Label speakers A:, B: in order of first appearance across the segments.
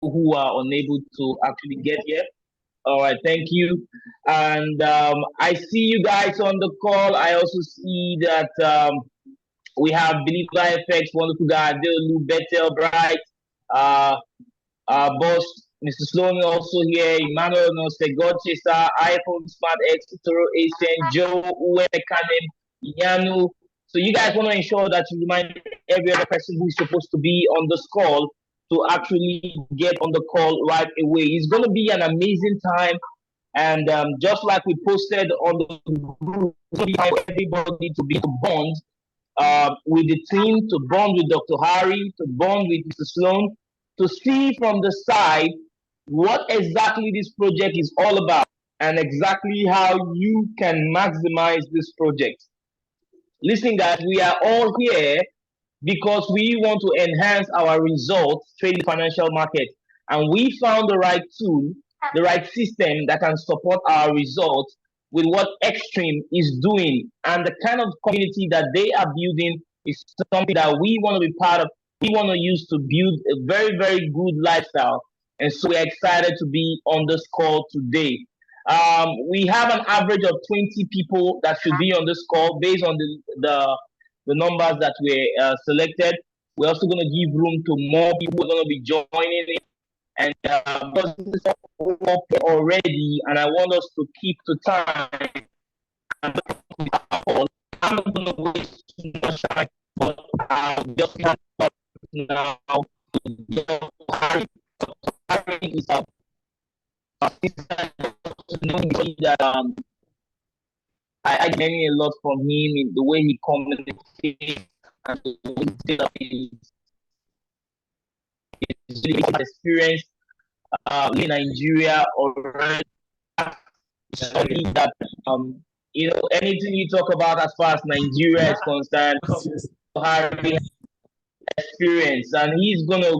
A: who are unable to actually get here. All right, thank you. And I see you guys on the call. I also see that we have Believer FX, wonderful guy, Adeolu, Bethel, Bright, uh, boss, Mr. Sloan also here, Emmanuel Nose, God Chaser, iPhone Smart X, Toro Asian, Joe, Uwe, Kanem, Yanu. So you guys want to ensure that you remind every other person who is supposed to be on this call to actually get on the call right away. It's going to be an amazing time. And just like we posted on the group, everybody to be to bond with the team, to bond with Dr. Harry, to bond with Mr. Sloan, to see from the side what exactly this project is all about and exactly how you can maximize this project. Listen, guys, we are all here because we want to enhance our results trading the financial market. And we found the right tool, the right system that can support our results with what Xtream is doing. And the kind of community that they are building is something that we want to be part of. We want to use to build a very, very good lifestyle. And so we're excited to be on this call today. We have an average of 20 people that should be on this call based on the numbers that were selected. We're also going to give room to more people who are going to be joining in. And because this is up already, and I want us to keep to time, I'm not going to waste too much time, but I'll just now. Harry is up. That I learning a lot from him in the way he communicates and the way he is really experienced in Nigeria already. Something that anything you talk about as far as Nigeria is concerned, Harry experience, and he's gonna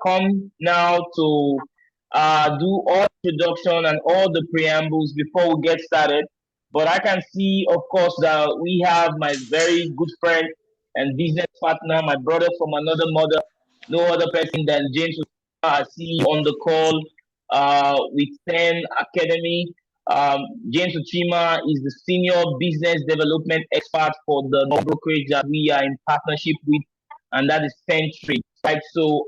A: come now to do all the production and all the preambles before we get started. But I can see, of course, that we have my very good friend and business partner, my brother from another mother, no other person than James. I see on the call with 10 Academy. James Uchima is the senior business development expert for the brokerage that we are in partnership with, and that is Century. Right. So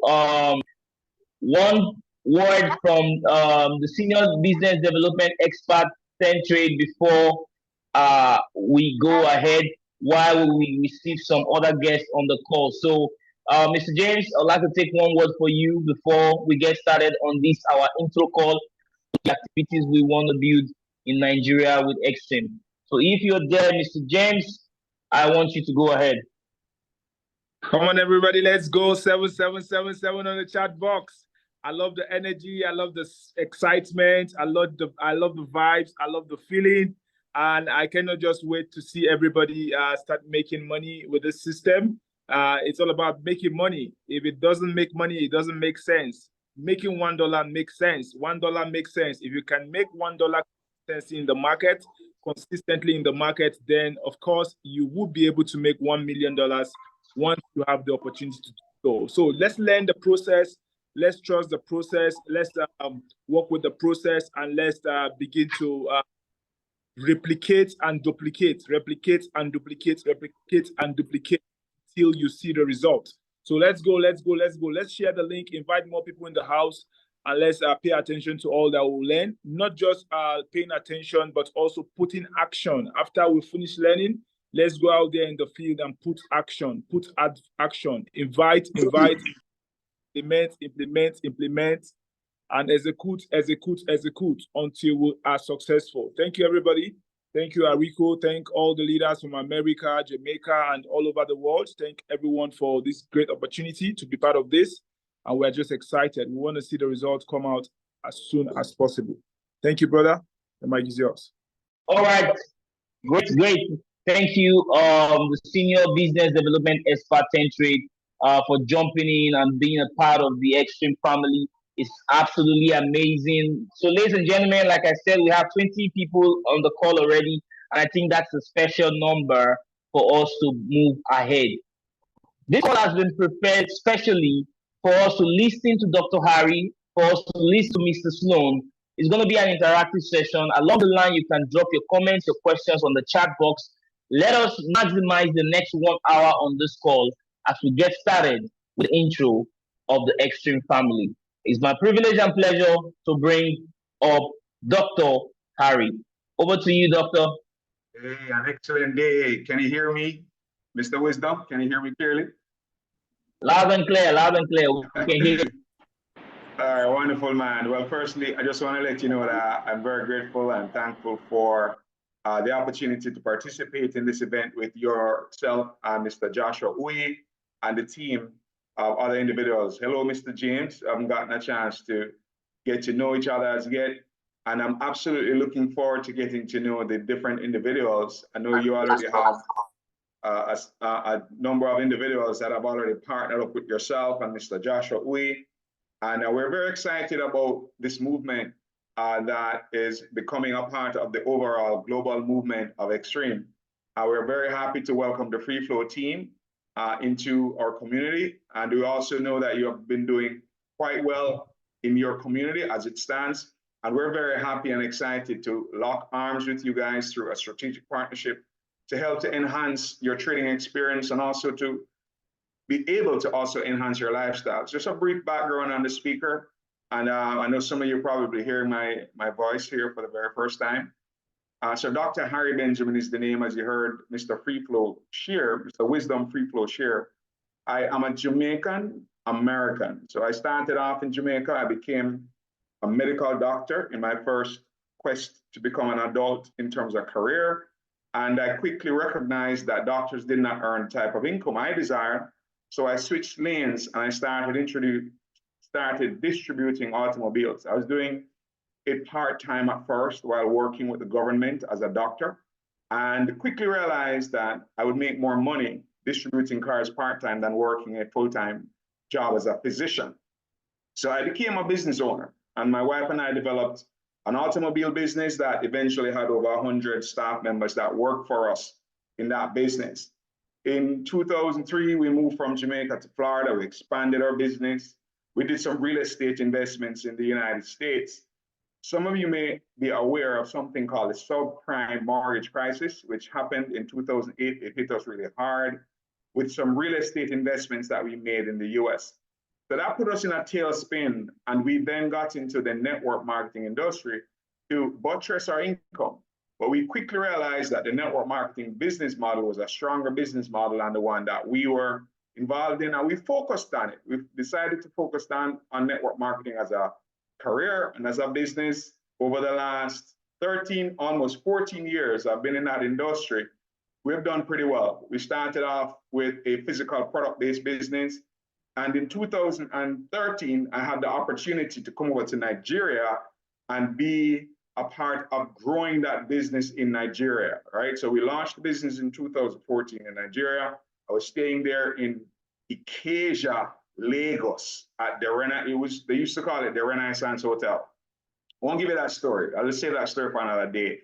A: one word from the senior business development expert Century before we go ahead while we receive some other guests on the call. So, Mr. James, I'd like to take one word for you before we get started on this, our intro call, the activities we want to build in Nigeria with Xtream. So, if you're there, Mr. James, I want you to go ahead.
B: Come on, everybody, let's go. 7777 on the chat box. I love the energy. I love the excitement. I love the vibes. I love the feeling. And I cannot just wait to see everybody start making money with this system. It's all about making money. If it doesn't make money, it doesn't make sense. Making $1 makes sense. $1 makes sense. If you can make $1 in the market, consistently in the market, then of course you would be able to make $1 million once you have the opportunity to do so. So let's learn the process. Let's trust the process. Let's work with the process, and let's begin to replicate and duplicate, replicate and duplicate, replicate and duplicate till you see the result. So let's go, let's go, let's go. Let's share the link, invite more people in the house, and let's pay attention to all that we'll learn. Not just paying attention, but also putting action. After we finish learning, let's go out there in the field and put action, action, invite, implement, and execute until we are successful. Thank you, everybody. Thank you, Arico. Thank all the leaders from America, Jamaica, and all over the world. Thank everyone for this great opportunity to be part of this. And we're just excited. We want to see the results come out as soon as possible. Thank you, brother. The mic is yours.
A: All right. Great. Thank you, the Senior Business Development Expert Century, for jumping in and being a part of the Xtream family. It's absolutely amazing. So, ladies and gentlemen, like I said, we have 20 people on the call already, and I think that's a special number for us to move ahead. This call has been prepared specially for us to listen to Dr. Harry for us to listen to Mr. Sloan. It's going to be an interactive session. Along the line, you can drop your comments, your questions on the chat box. Let us maximize the next 1 hour on this call as we get started with the intro of the Xtream family. It's my privilege and pleasure to bring up Dr. Harry. Over to you, Doctor.
C: Hey, an excellent day. Can you hear me, Mr. Wisdom? Can you hear me clearly?
A: Loud and clear, loud and clear. We can hear you.
C: All right, wonderful, man. Well, firstly, I just want to let you know that I'm very grateful and thankful for the opportunity to participate in this event with yourself, Mr. Joshua Uy, and the team of other individuals. Hello, Mr. James. I haven't gotten a chance to get to know each other as yet, and I'm absolutely looking forward to getting to know the different individuals. I know you already have a number of individuals that have already partnered up with yourself and Mr. Joshua Uy. And we're very excited about this movement that is becoming a part of the overall global movement of Xtream. We're very happy to welcome the Freeflow team into our community. And we also know that you have been doing quite well in your community as it stands. And we're very happy and excited to lock arms with you guys through a strategic partnership to help to enhance your trading experience and also to be able to also enhance your lifestyle. Just a brief background on the speaker. And I know some of you probably hearing my voice here for the very first time. So Dr. Harry Benjamin is the name, as you heard Mr. Freeflow share, Mr. Wisdom Freeflow share. I am a Jamaican American. So I started off in Jamaica. I became a medical doctor in my first quest to become an adult in terms of career. And I quickly recognized that doctors did not earn the type of income I desired. So I switched lanes and I started distributing automobiles. I was doing it part-time at first while working with the government as a doctor, and quickly realized that I would make more money distributing cars part-time than working a full-time job as a physician. So I became a business owner, and my wife and I developed an automobile business that eventually had over 100 staff members that worked for us in that business. In 2003, we moved from Jamaica to Florida. We expanded our business. We did some real estate investments in the United States. Some of you may be aware of something called the subprime mortgage crisis, which happened in 2008. It hit us really hard with some real estate investments that we made in the US. So that put us in a tailspin, and we then got into the network marketing industry to buttress our income. But we quickly realized that the network marketing business model was a stronger business model than the one that we were involved in, and we focused on it. We decided to focus on network marketing as a career and as a business. Over the last 13, almost 14 years I've been in that industry, we've done pretty well. We started off with a physical product-based business, and in 2013, I had the opportunity to come over to Nigeria and be a part of growing that business in Nigeria, right? So we launched the business in 2014 in Nigeria. I was staying there in Ikeja, Lagos at they used to call it the Renaissance Hotel. I won't give you that story. I'll just save that story for another day.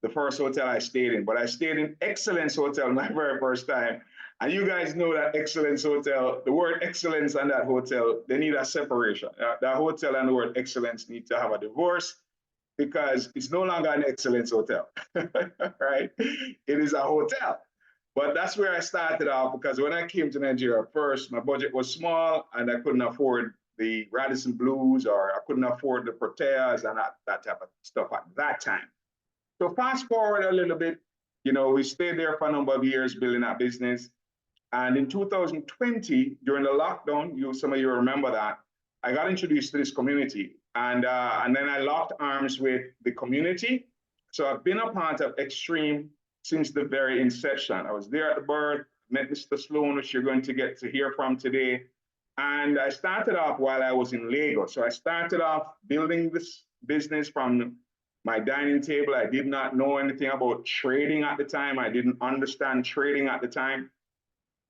C: The first hotel I stayed in, but I stayed in Excellence Hotel my very first time. And you guys know that Excellence Hotel, the word excellence and that hotel, they need a separation. That hotel and the word excellence need to have a divorce, because it's no longer an Excellence Hotel, right? It is a hotel. But that's where I started off, because when I came to Nigeria first, my budget was small and I couldn't afford the Radisson Blues, or I couldn't afford the Proteas and that type of stuff at that time. So fast forward a little bit, we stayed there for a number of years building that business. And in 2020, during the lockdown, some of you remember that, I got introduced to this community. And then I locked arms with the community. So I've been a part of Xtream since the very inception. I was there at the birth, met Mr. Sloan, which you're going to get to hear from today. And I started off while I was in Lagos. So I started off building this business from my dining table. I did not know anything about trading at the time. I didn't understand trading at the time.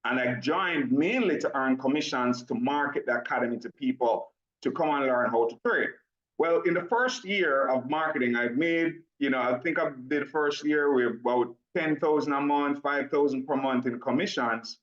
C: And I joined mainly to earn commissions to market the academy to people to come and learn how to trade. Well, in the first year of marketing, I've made, I think I did the first year with about 10,000 a month, 5,000 per month in commissions.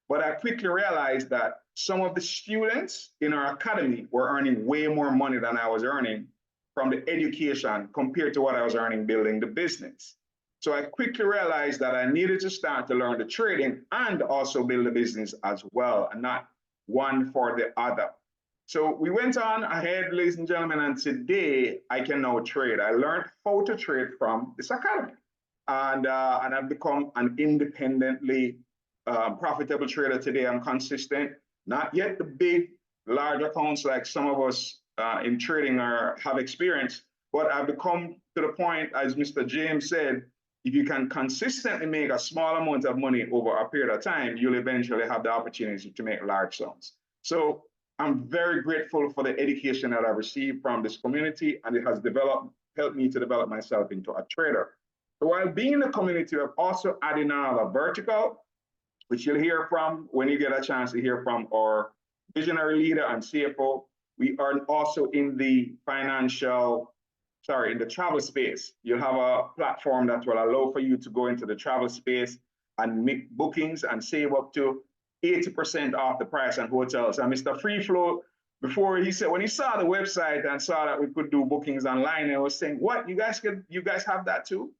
C: But I quickly realized that some of the students in our academy were earning way more money than I was earning from the education compared to what I was earning building the business. So I quickly realized that I needed to start to learn the trading and also build a business as well, and not one for the other. So we went on ahead, ladies and gentlemen, and today I can now trade. I learned how to trade from this academy, and I've become an independently profitable trader today. I'm consistent, not yet the big, large accounts like some of us in trading have experienced, but I've become to the point, as Mr. James said, if you can consistently make a small amount of money over a period of time, you'll eventually have the opportunity to make large sums. So I'm very grateful for the education that I've received from this community, and it has helped me to develop myself into a trader. So while being in the community, I've also added another vertical, which you'll hear from when you get a chance to hear from our visionary leader and CFO. We are also in the in the travel space. You'll have a platform that will allow for you to go into the travel space and make bookings and save up to 80% off the price on hotels. And Mr. Freeflow, before he said, when he saw the website and saw that we could do bookings online, and was saying, what, you guys have that too?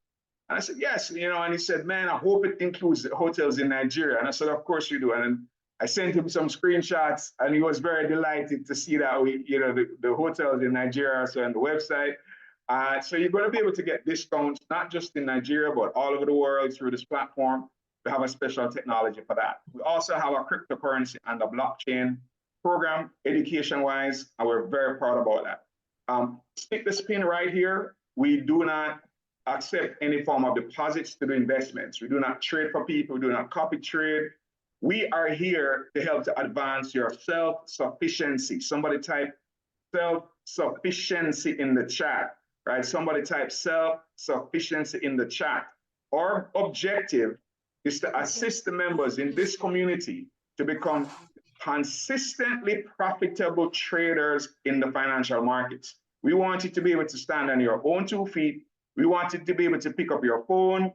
C: And I said, yes, and he said, man, I hope it includes the hotels in Nigeria. And I said, of course you do. And I sent him some screenshots, and he was very delighted to see that the hotels in Nigeria are also on the website. So you're going to be able to get discounts, not just in Nigeria, but all over the world through this platform. We have a special technology for that. We also have a cryptocurrency and a blockchain program, education-wise, and we're very proud about that. Stick the spin right here. We do not accept any form of deposits to do investments. We do not trade for people. We do not copy trade. We are here to help to advance your self-sufficiency. Somebody type self-sufficiency in the chat, right? Somebody type self-sufficiency in the chat. Our objective is to assist the members in this community to become consistently profitable traders in the financial markets. We want you to be able to stand on your own 2 feet. We want you to be able to pick up your phone,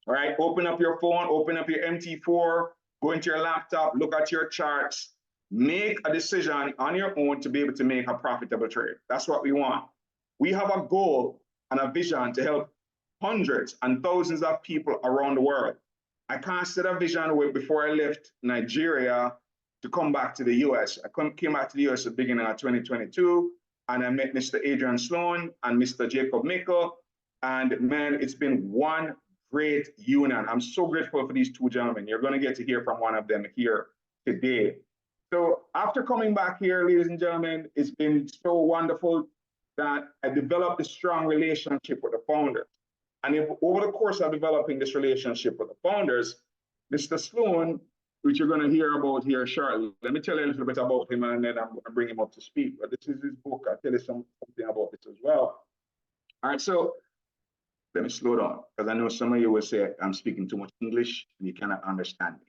C: all right? Open up your phone, open up your MT4, go into your laptop, look at your charts, make a decision on your own to be able to make a profitable trade. That's what we want. We have a goal and a vision to help hundreds and thousands of people around the world. I casted a vision before I left Nigeria to come back to the US. I came back to the US at the beginning of 2022, and I met Mr. Adrian Sloan and Mr. Jacob Mickle. And man, it's been one great union. I'm so grateful for these two gentlemen. You're going to get to hear from one of them here today. So after coming back here, ladies and gentlemen, it's been so wonderful that I developed a strong relationship with the founders. And over the course of developing this relationship with the founders, Mr. Sloan, which you're going to hear about here shortly, let me tell you a little bit about him, and then I'm going to bring him up to speak. But this is his book. I'll tell you something about this as well. All right, so let me slow down, because I know some of you will say I'm speaking too much English and you cannot understand me.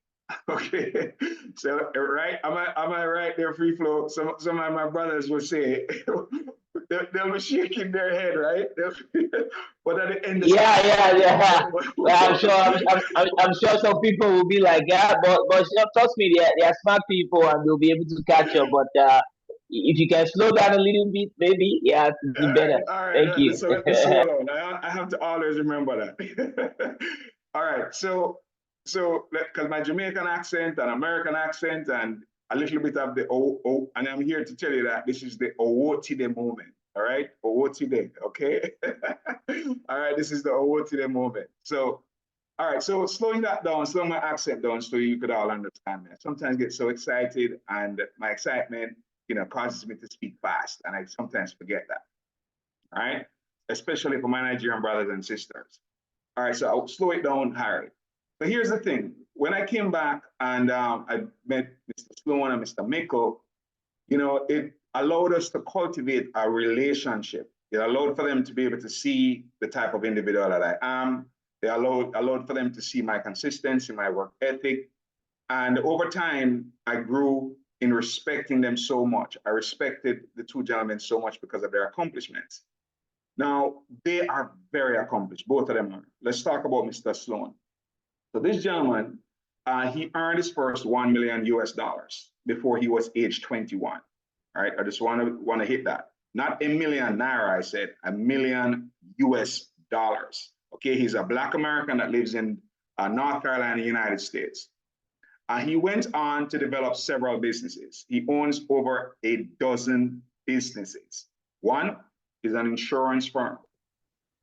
C: Okay, so right, am I right there, Freeflow? Some of my brothers will say they'll be shaking their head, right? But at the end,
A: yeah. I'm sure some people will be like, yeah, but trust me, they are smart people and they'll be able to catch up. But if you can slow down a little bit, maybe, yeah, it'll be better.
C: All right,
A: Thank you.
C: So let me slow down. I have to always remember that. All right, so because my Jamaican accent and American accent and a little bit of the and I'm here to tell you that this is the Owotide moment. All right, Owotide, okay? All right, this is the Owotide moment. So, all right, so slowing that down, slowing my accent down so you could all understand me. I sometimes get so excited, and my excitement, causes me to speak fast, and I sometimes forget that. All right, especially for my Nigerian brothers and sisters. All right, so I'll slow it down, Harry. So here's the thing. When I came back and I met Mr. Sloan and Mr. Mickle, it allowed us to cultivate a relationship. It allowed for them to be able to see the type of individual that I am. They allowed for them to see my consistency, my work ethic. And over time, I grew in respecting them so much. I respected the two gentlemen so much because of their accomplishments. Now, they are very accomplished, both of them are. Let's talk about Mr. Sloan. So this gentleman He earned his first 1 million US dollars before he was age 21. All right, I just want to hit that. Not a million naira, I said, a million US dollars. Okay, he's a Black American that lives in North Carolina, United States. He went on to develop several businesses. He owns over a dozen businesses. One is an insurance firm.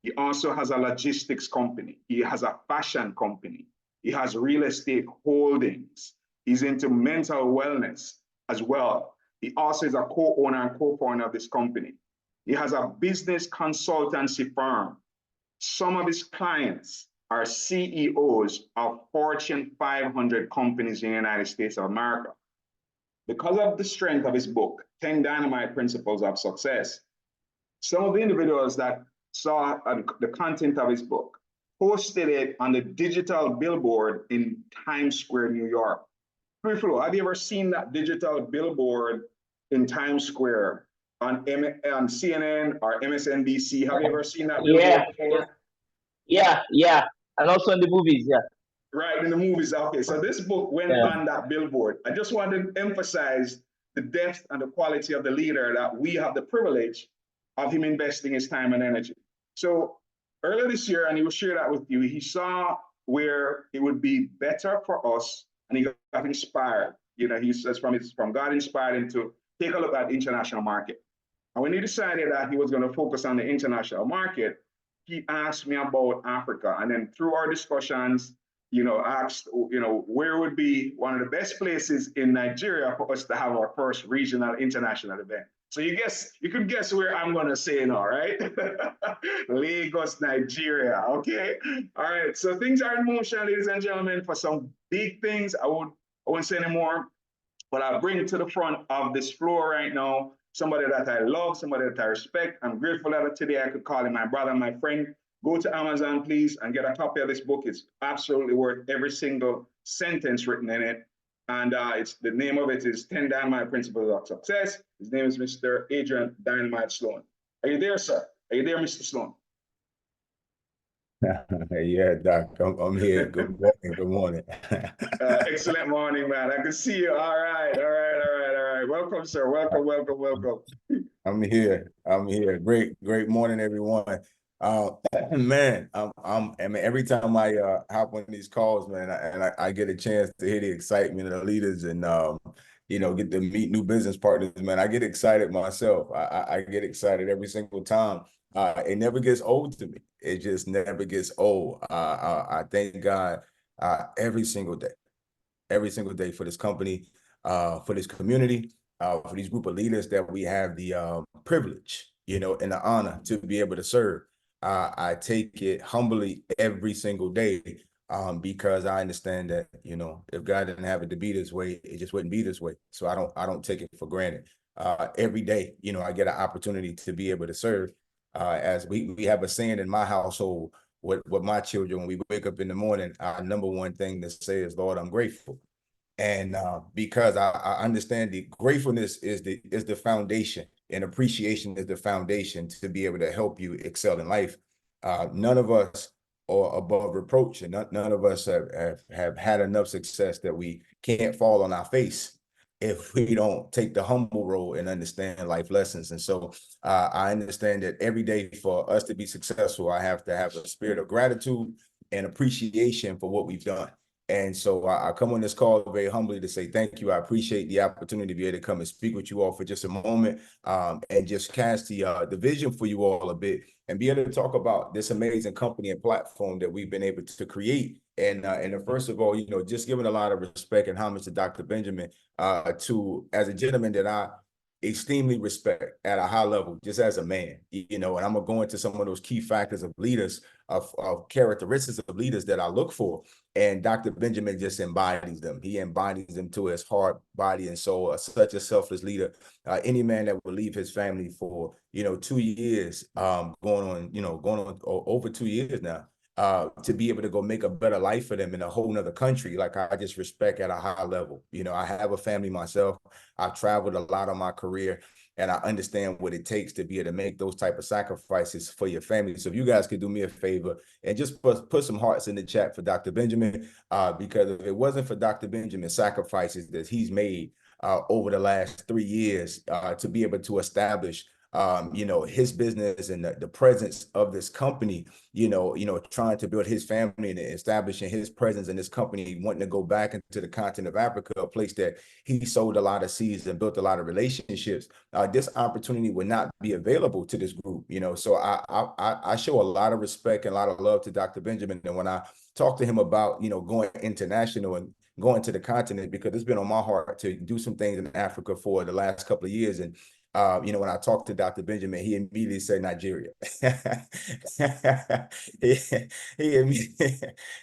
C: He also has a logistics company. He has a fashion company. He has real estate holdings. He's into mental wellness as well. He also is a co-owner and co-founder of this company. He has a business consultancy firm. Some of his clients are CEOs of Fortune 500 companies in the United States of America. Because of the strength of his book, 10 Dynamite Principles of Success, some of the individuals that saw the content of his book posted it on the digital billboard in Times Square, New York. Freeflow, have you ever seen that digital billboard in Times Square on CNN or MSNBC? Have you ever seen that billboard before?
A: Yeah. And also in the movies, yeah.
C: Right, in the movies. Okay, so this book went on that billboard. I just wanted to emphasize the depth and the quality of the leader that we have the privilege of him investing his time and energy. So earlier this year, and he will share that with you, he saw where it would be better for us, and he got inspired. You know, he says from God inspired him to take a look at the international market. And when he decided that he was going to focus on the international market, he asked me about Africa. And then through our discussions, asked, where would be one of the best places in Nigeria for us to have our first regional international event. So you could guess where I'm going to say now, right? Lagos, Nigeria, okay? All right, so things are in motion, ladies and gentlemen, for some big things. I won't say anymore, but I'll bring to the front of this floor right now somebody that I love, somebody that I respect. I'm grateful that today I could call him my brother, my friend. Go to Amazon, please, and get a copy of this book. It's absolutely worth every single sentence written in it. And the name of it is 10 Dynamite Principles of Success. His name is Mr. Adrian Dynamite Sloan. Are you there, sir? Are you there, Mr. Sloan?
D: Yeah, Doc, I'm here. Good morning. Good morning.
C: Excellent morning, man. I can see you. All right. Welcome, sir. Welcome.
D: I'm here. Great morning, everyone. Man, I mean, every time I hop on these calls, man, I get a chance to hear the excitement of the leaders and get to meet new business partners, man. I get excited myself. I get excited every single time. It never gets old to me. It just never gets old. I thank God every single day for this company, for this community, for these group of leaders that we have the privilege, and the honor to be able to serve. I take it humbly every single day because I understand that, if God didn't have it to be this way, it just wouldn't be this way. So I don't take it for granted. Every day, I get an opportunity to be able to serve. As we have a saying in my household with my children, when we wake up in the morning, our number one thing to say is, Lord, I'm grateful. And because I understand the gratefulness is the foundation, and appreciation is the foundation to be able to help you excel in life. None of us are above reproach, and none of us have had enough success that we can't fall on our face if we don't take the humble role and understand life lessons. And so I understand that every day for us to be successful, I have to have a spirit of gratitude and appreciation for what we've done. And so I come on this call very humbly to say thank you. I appreciate the opportunity to be able to come and speak with you all for just a moment and just cast the vision for you all a bit and be able to talk about this amazing company and platform that we've been able to create. And first of all, just giving a lot of respect and homage to Dr. Benjamin, as a gentleman that I extremely respect at a high level, just as a man, and I'm gonna go into some of those key factors of leaders, of characteristics of leaders that I look for. And Dr. Benjamin just embodies them. He embodies them to his heart, body, and soul. Such a selfless leader. Any man that would leave his family for 2 years, going on over 2 years now, to be able to go make a better life for them in a whole nother country. Like I just respect at a high level. You know, I have a family myself. I've traveled a lot on my career, and I understand what it takes to be able to make those type of sacrifices for your family. So if you guys could do me a favor and just put some hearts in the chat for Dr. Benjamin, because if it wasn't for Dr. Benjamin's sacrifices that he's made over the last 3 years to be able to establish you know, his business and the presence of this company, you know, trying to build his family and establishing his presence in this company, wanting to go back into the continent of Africa, a place that he sowed a lot of seeds and built a lot of relationships. This opportunity would not be available to this group, you know. So I show a lot of respect and a lot of love to Dr. Benjamin. And when I talk to him about, you know, going international and going to the continent, because it's been on my heart to do some things in Africa for the last couple of years. And you know, when I talked to Dr. Benjamin, he immediately said Nigeria. he,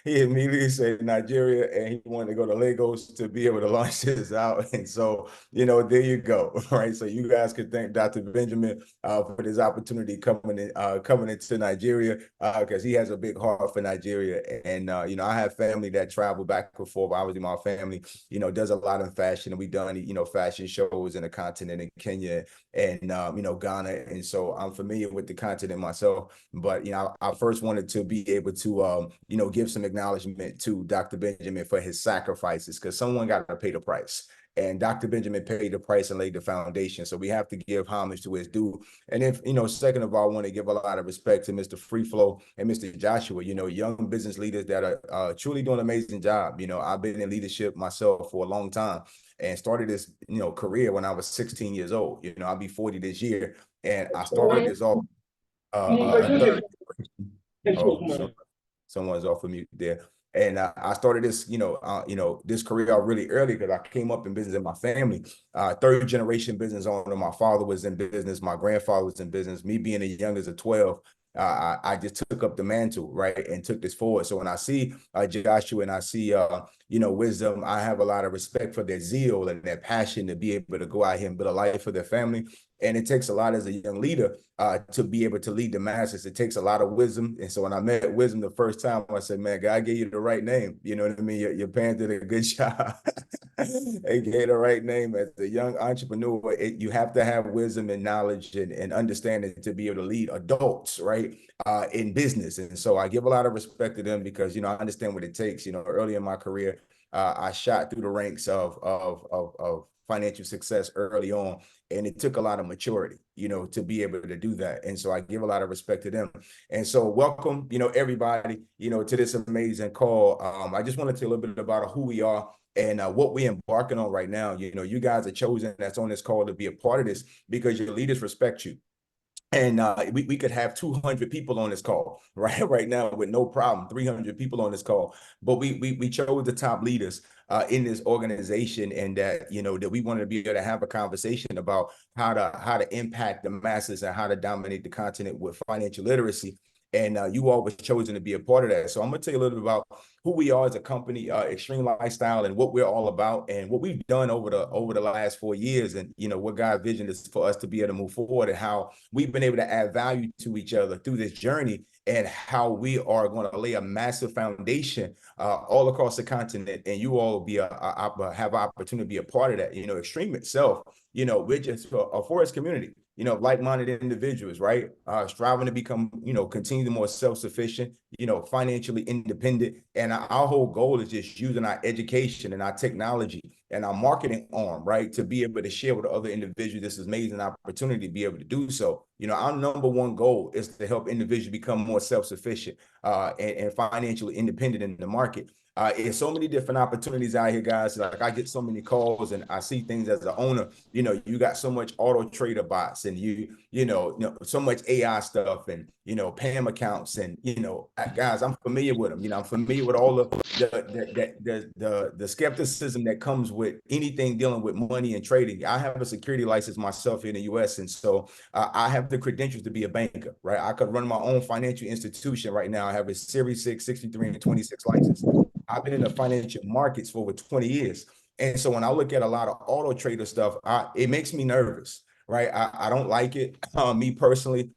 D: he immediately said Nigeria, and he wanted to go to Lagos to be able to launch this out. And so, you know, there you go. Right. So you guys could thank Dr. Benjamin for this opportunity coming into Nigeria, because he has a big heart for Nigeria. And you know, I have family that travel back and forth. Obviously, my family, you know, does a lot in fashion, and we've done, you know, fashion shows in the continent in Kenya and you know, Ghana. And so I'm familiar with the continent myself. But you know, I first wanted to be able to you know, give some acknowledgement to Dr. Benjamin for his sacrifices, because someone got to pay the price. And Dr. Benjamin paid the price and laid the foundation. So we have to give homage to his due. And if, you know, second of all, I want to give a lot of respect to Mr. Freeflow and Mr. Joshua, you know, young business leaders that are truly doing an amazing job. You know, I've been in leadership myself for a long time and started this, you know, career when I was 16 years old. You know, I'll be 40 this year. And I started this off someone's off of mute there. And I started this, you know, this career really early, because I came up in business in my family, third generation business owner. My father was in business. My grandfather was in business. Me being as young as a 12, I just took up the mantle, right, and took this forward. So when I see Joshua and I see, you know, Wisdom, I have a lot of respect for their zeal and their passion to be able to go out here and build a life for their family. And it takes a lot as a young leader to be able to lead the masses. It takes a lot of wisdom. And so when I met Wisdom the first time, I said, man, God gave you the right name. You know what I mean? Your parents did a good job. They gave the right name. As a young entrepreneur, you have to have wisdom and knowledge and understanding to be able to lead adults, right, in business. And so I give a lot of respect to them, because, you know, I understand what it takes. You know, early in my career, I shot through the ranks of financial success early on. And it took a lot of maturity, you know, to be able to do that. And so I give a lot of respect to them. And so welcome, you know, everybody, you know, to this amazing call. I just want to tell a little bit about who we are and what we're embarking on right now. You know, you guys are chosen that's on this call to be a part of this because your leaders respect you. And we could have 200 people on this call right now with no problem, 300 people on this call. But we chose the top leaders in this organization, and that, you know, that we wanted to be able to have a conversation about how to impact the masses and how to dominate the continent with financial literacy. And you all was chosen to be a part of that. So I'm going to tell you a little bit about who we are as a company, Xtream Lifestyle, and what we're all about, and what we've done over the last 4 years, and, you know, what God's vision is for us to be able to move forward, and how we've been able to add value to each other through this journey, and how we are going to lay a massive foundation all across the continent. And you all will be have an opportunity to be a part of that. You know, Xtream itself, you know, we're just a forest community, you know, like-minded individuals, right? Striving to become, you know, continue more self-sufficient, you know, financially independent. And our whole goal is just using our education and our technology and our marketing arm, right, to be able to share with other individuals this amazing opportunity to be able to do so. You know, our number one goal is to help individuals become more self-sufficient and financially independent in the market. There's so many different opportunities out here, guys. Like, I get so many calls and I see things as an owner. You know, you got so much auto trader bots, and you know, so much AI stuff, and, you know, PAM accounts, and, you know, guys, I'm familiar with them. You know, I'm familiar with all of the skepticism that comes with anything dealing with money and trading. I have a security license myself in the US, and so I have the credentials to be a banker, right? I could run my own financial institution right now. I have a Series 6, 63, and 26 license. I've been in the financial markets for over 20 years. And so when I look at a lot of auto trader stuff, it makes me nervous, right? I don't like it, me personally.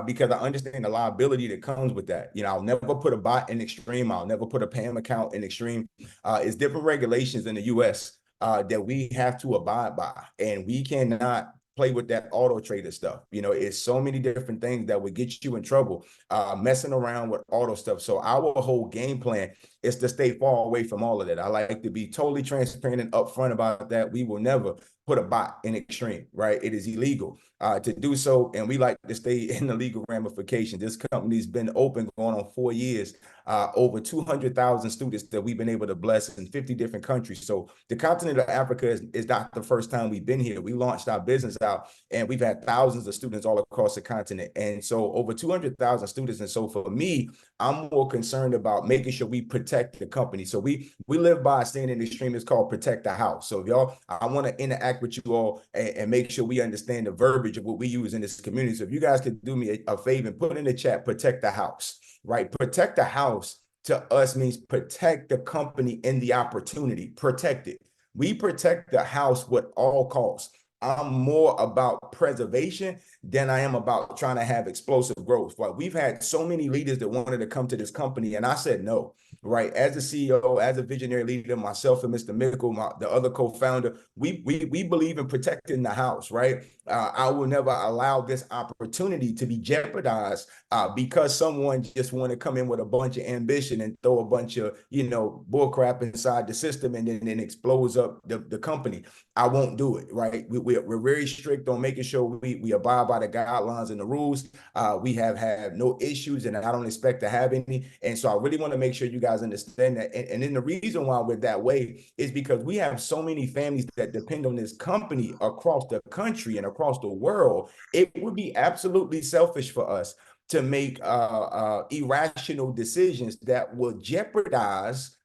D: because I understand the liability that comes with that. You know, I'll never put a bot in Xtream. I'll never put a PAM account in Xtream. It's different regulations in the US that we have to abide by, and we cannot play with that auto trader stuff. You know, it's so many different things that would get you in trouble messing around with auto stuff. So our whole game plan is to stay far away from all of that. I like to be totally transparent and upfront about that. We will never put a bot in Xtream, right? It is illegal to do so, and we like to stay in the legal ramifications. This company's been open going on 4 years, over 200,000 students that we've been able to bless in 50 different countries. So the continent of Africa is not the first time we've been here. We launched our business out, and we've had thousands of students all across the continent. And so over 200,000 students. And so for me, I'm more concerned about making sure we protect the company. So we live by a saying in Xtream, it's called protect the house. So y'all, I want to interact with you all and make sure we understand the verbiage of what we use in this community. So if you guys could do me a favor and put in the chat, protect the house, right? Protect the house to us means protect the company and the opportunity, protect it. We protect the house with all costs. I'm more about preservation than I am about trying to have explosive growth. Like, we've had so many leaders that wanted to come to this company, and I said no, right? As a CEO, as a visionary leader, myself and Mr. Mickle, the other co-founder, we believe in protecting the house, right? I will never allow this opportunity to be jeopardized because someone just want to come in with a bunch of ambition and throw a bunch of, you know, bullcrap inside the system and then explodes up the company. I won't do it, right? We're very strict on making sure we abide by the guidelines and the rules. We have had no issues, and I don't expect to have any. And so I really want to make sure you guys understand that. And then the reason why we're that way is because we have so many families that depend on this company across the country and across the world. It would be absolutely selfish for us to make irrational decisions that will jeopardize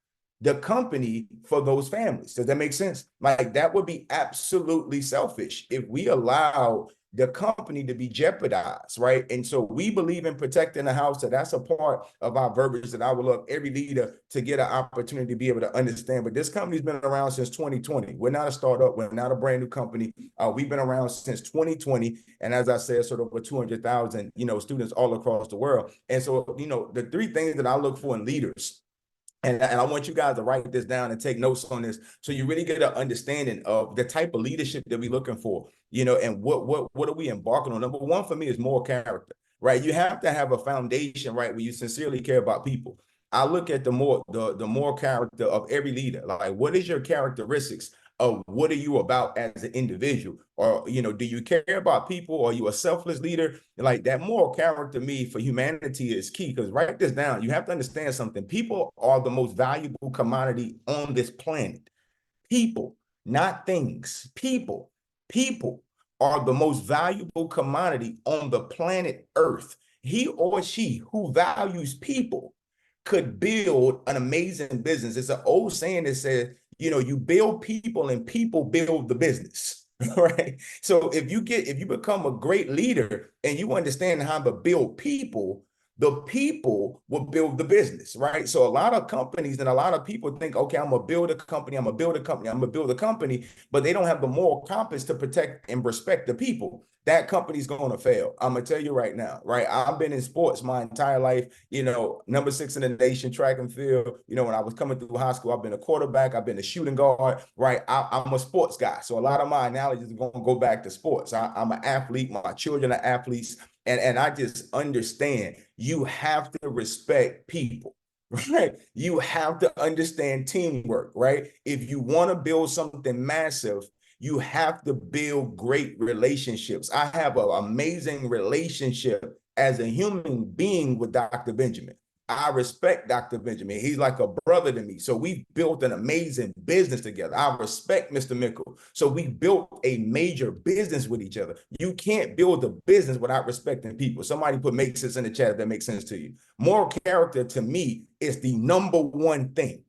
D: the company for those families. Does that make sense? Like, that would be absolutely selfish if we allow the company to be jeopardized, right? And so we believe in protecting the house. So that's a part of our verbiage that I would love every leader to get an opportunity to be able to understand. But this company's been around since 2020. We're not a startup. We're not a brand new company. We've been around since 2020. And as I said, sort of over 200,000, you know, students all across the world. And so, you know, the three things that I look for in leaders, and I want you guys to write this down and take notes on this, so you really get an understanding of the type of leadership that we're looking for, you know, and what are we embarking on. Number one for me is moral character, right? You have to have a foundation, right, where you sincerely care about people. I look at the moral character of every leader. Like, what is your characteristics of what are you about as an individual? Or, you know, do you care about people? Or are you a selfless leader? Like, that moral character, me, for humanity is key. Because write this down. You have to understand something. People are the most valuable commodity on this planet. People, not things. People are the most valuable commodity on the planet Earth. He or she who values people could build an amazing business. It's an old saying that says, you know, you build people and people build the business, right? So if you become a great leader and you understand how to build people, the people will build the business, right? So a lot of companies and a lot of people think, okay, I'm gonna build a company, I'm gonna build a company, but they don't have the moral compass to protect and respect the people. That company's gonna fail. I'm gonna tell you right now, right? I've been in sports my entire life, you know, number 6 in the nation, track and field. You know, when I was coming through high school, I've been a quarterback, I've been a shooting guard, right? I'm a sports guy. So a lot of my analogies are gonna go back to sports. I'm an athlete, my children are athletes. And I just understand you have to respect people, right? You have to understand teamwork, right? If you want to build something massive, you have to build great relationships. I have an amazing relationship as a human being with Dr. Benjamin. I respect Dr. Benjamin. He's like a brother to me. So we've built an amazing business together. I respect Mr. Mickle. So we built a major business with each other. You can't build a business without respecting people. Somebody put make sense in the chat if that makes sense to you. Moral character to me is the number one thing.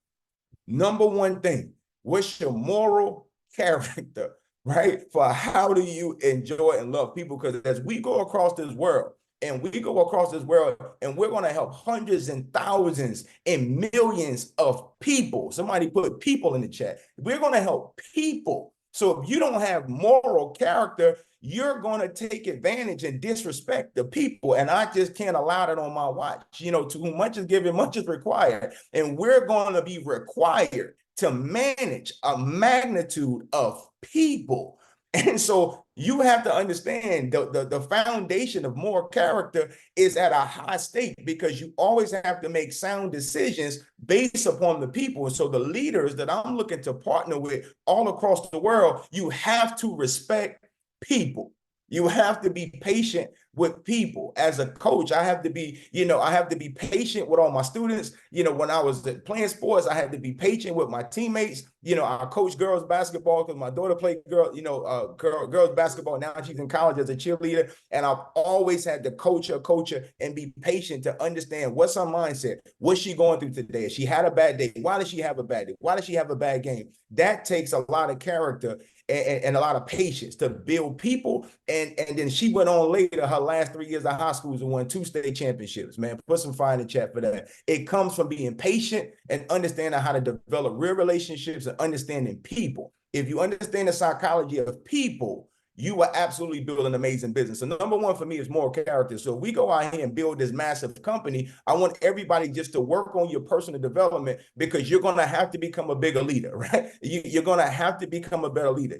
D: Number one thing. What's your moral character, right? For how do you enjoy and love people? Because as we go across this world, and we're going to help hundreds and thousands and millions of people. Somebody put people in the chat. We're going to help people. So if you don't have moral character, you're going to take advantage and disrespect the people. And I just can't allow that on my watch. You know, to whom much is given, much is required. And we're going to be required to manage a magnitude of people. And so you have to understand the foundation of moral character is at a high state, because you always have to make sound decisions based upon the people. And so the leaders that I'm looking to partner with all across the world, you have to respect people. You have to be patient with people. As a coach, I have to be, I have to be patient with all my students. When I was playing sports, I had to be patient with my teammates. I coach girls basketball because my daughter played girls basketball. Now she's in college as a cheerleader. And I've always had to coach her and be patient to understand what's her mindset. What's she going through today? If she had a bad day, why does she have a bad day? Why does she have a bad game? That takes a lot of character and a lot of patience to build people. And then she went on later, her last 3 years of high school, and won 2 state championships. Man, put some fire in the chat for that. It comes from being patient and understanding how to develop real relationships and understanding people. If you understand the psychology of people, you will absolutely build an amazing business. So number one for me is moral character. So we go out here and build this massive company. I want everybody just to work on your personal development, because you're going to have to become a bigger leader, right? You're going to have to become a better leader.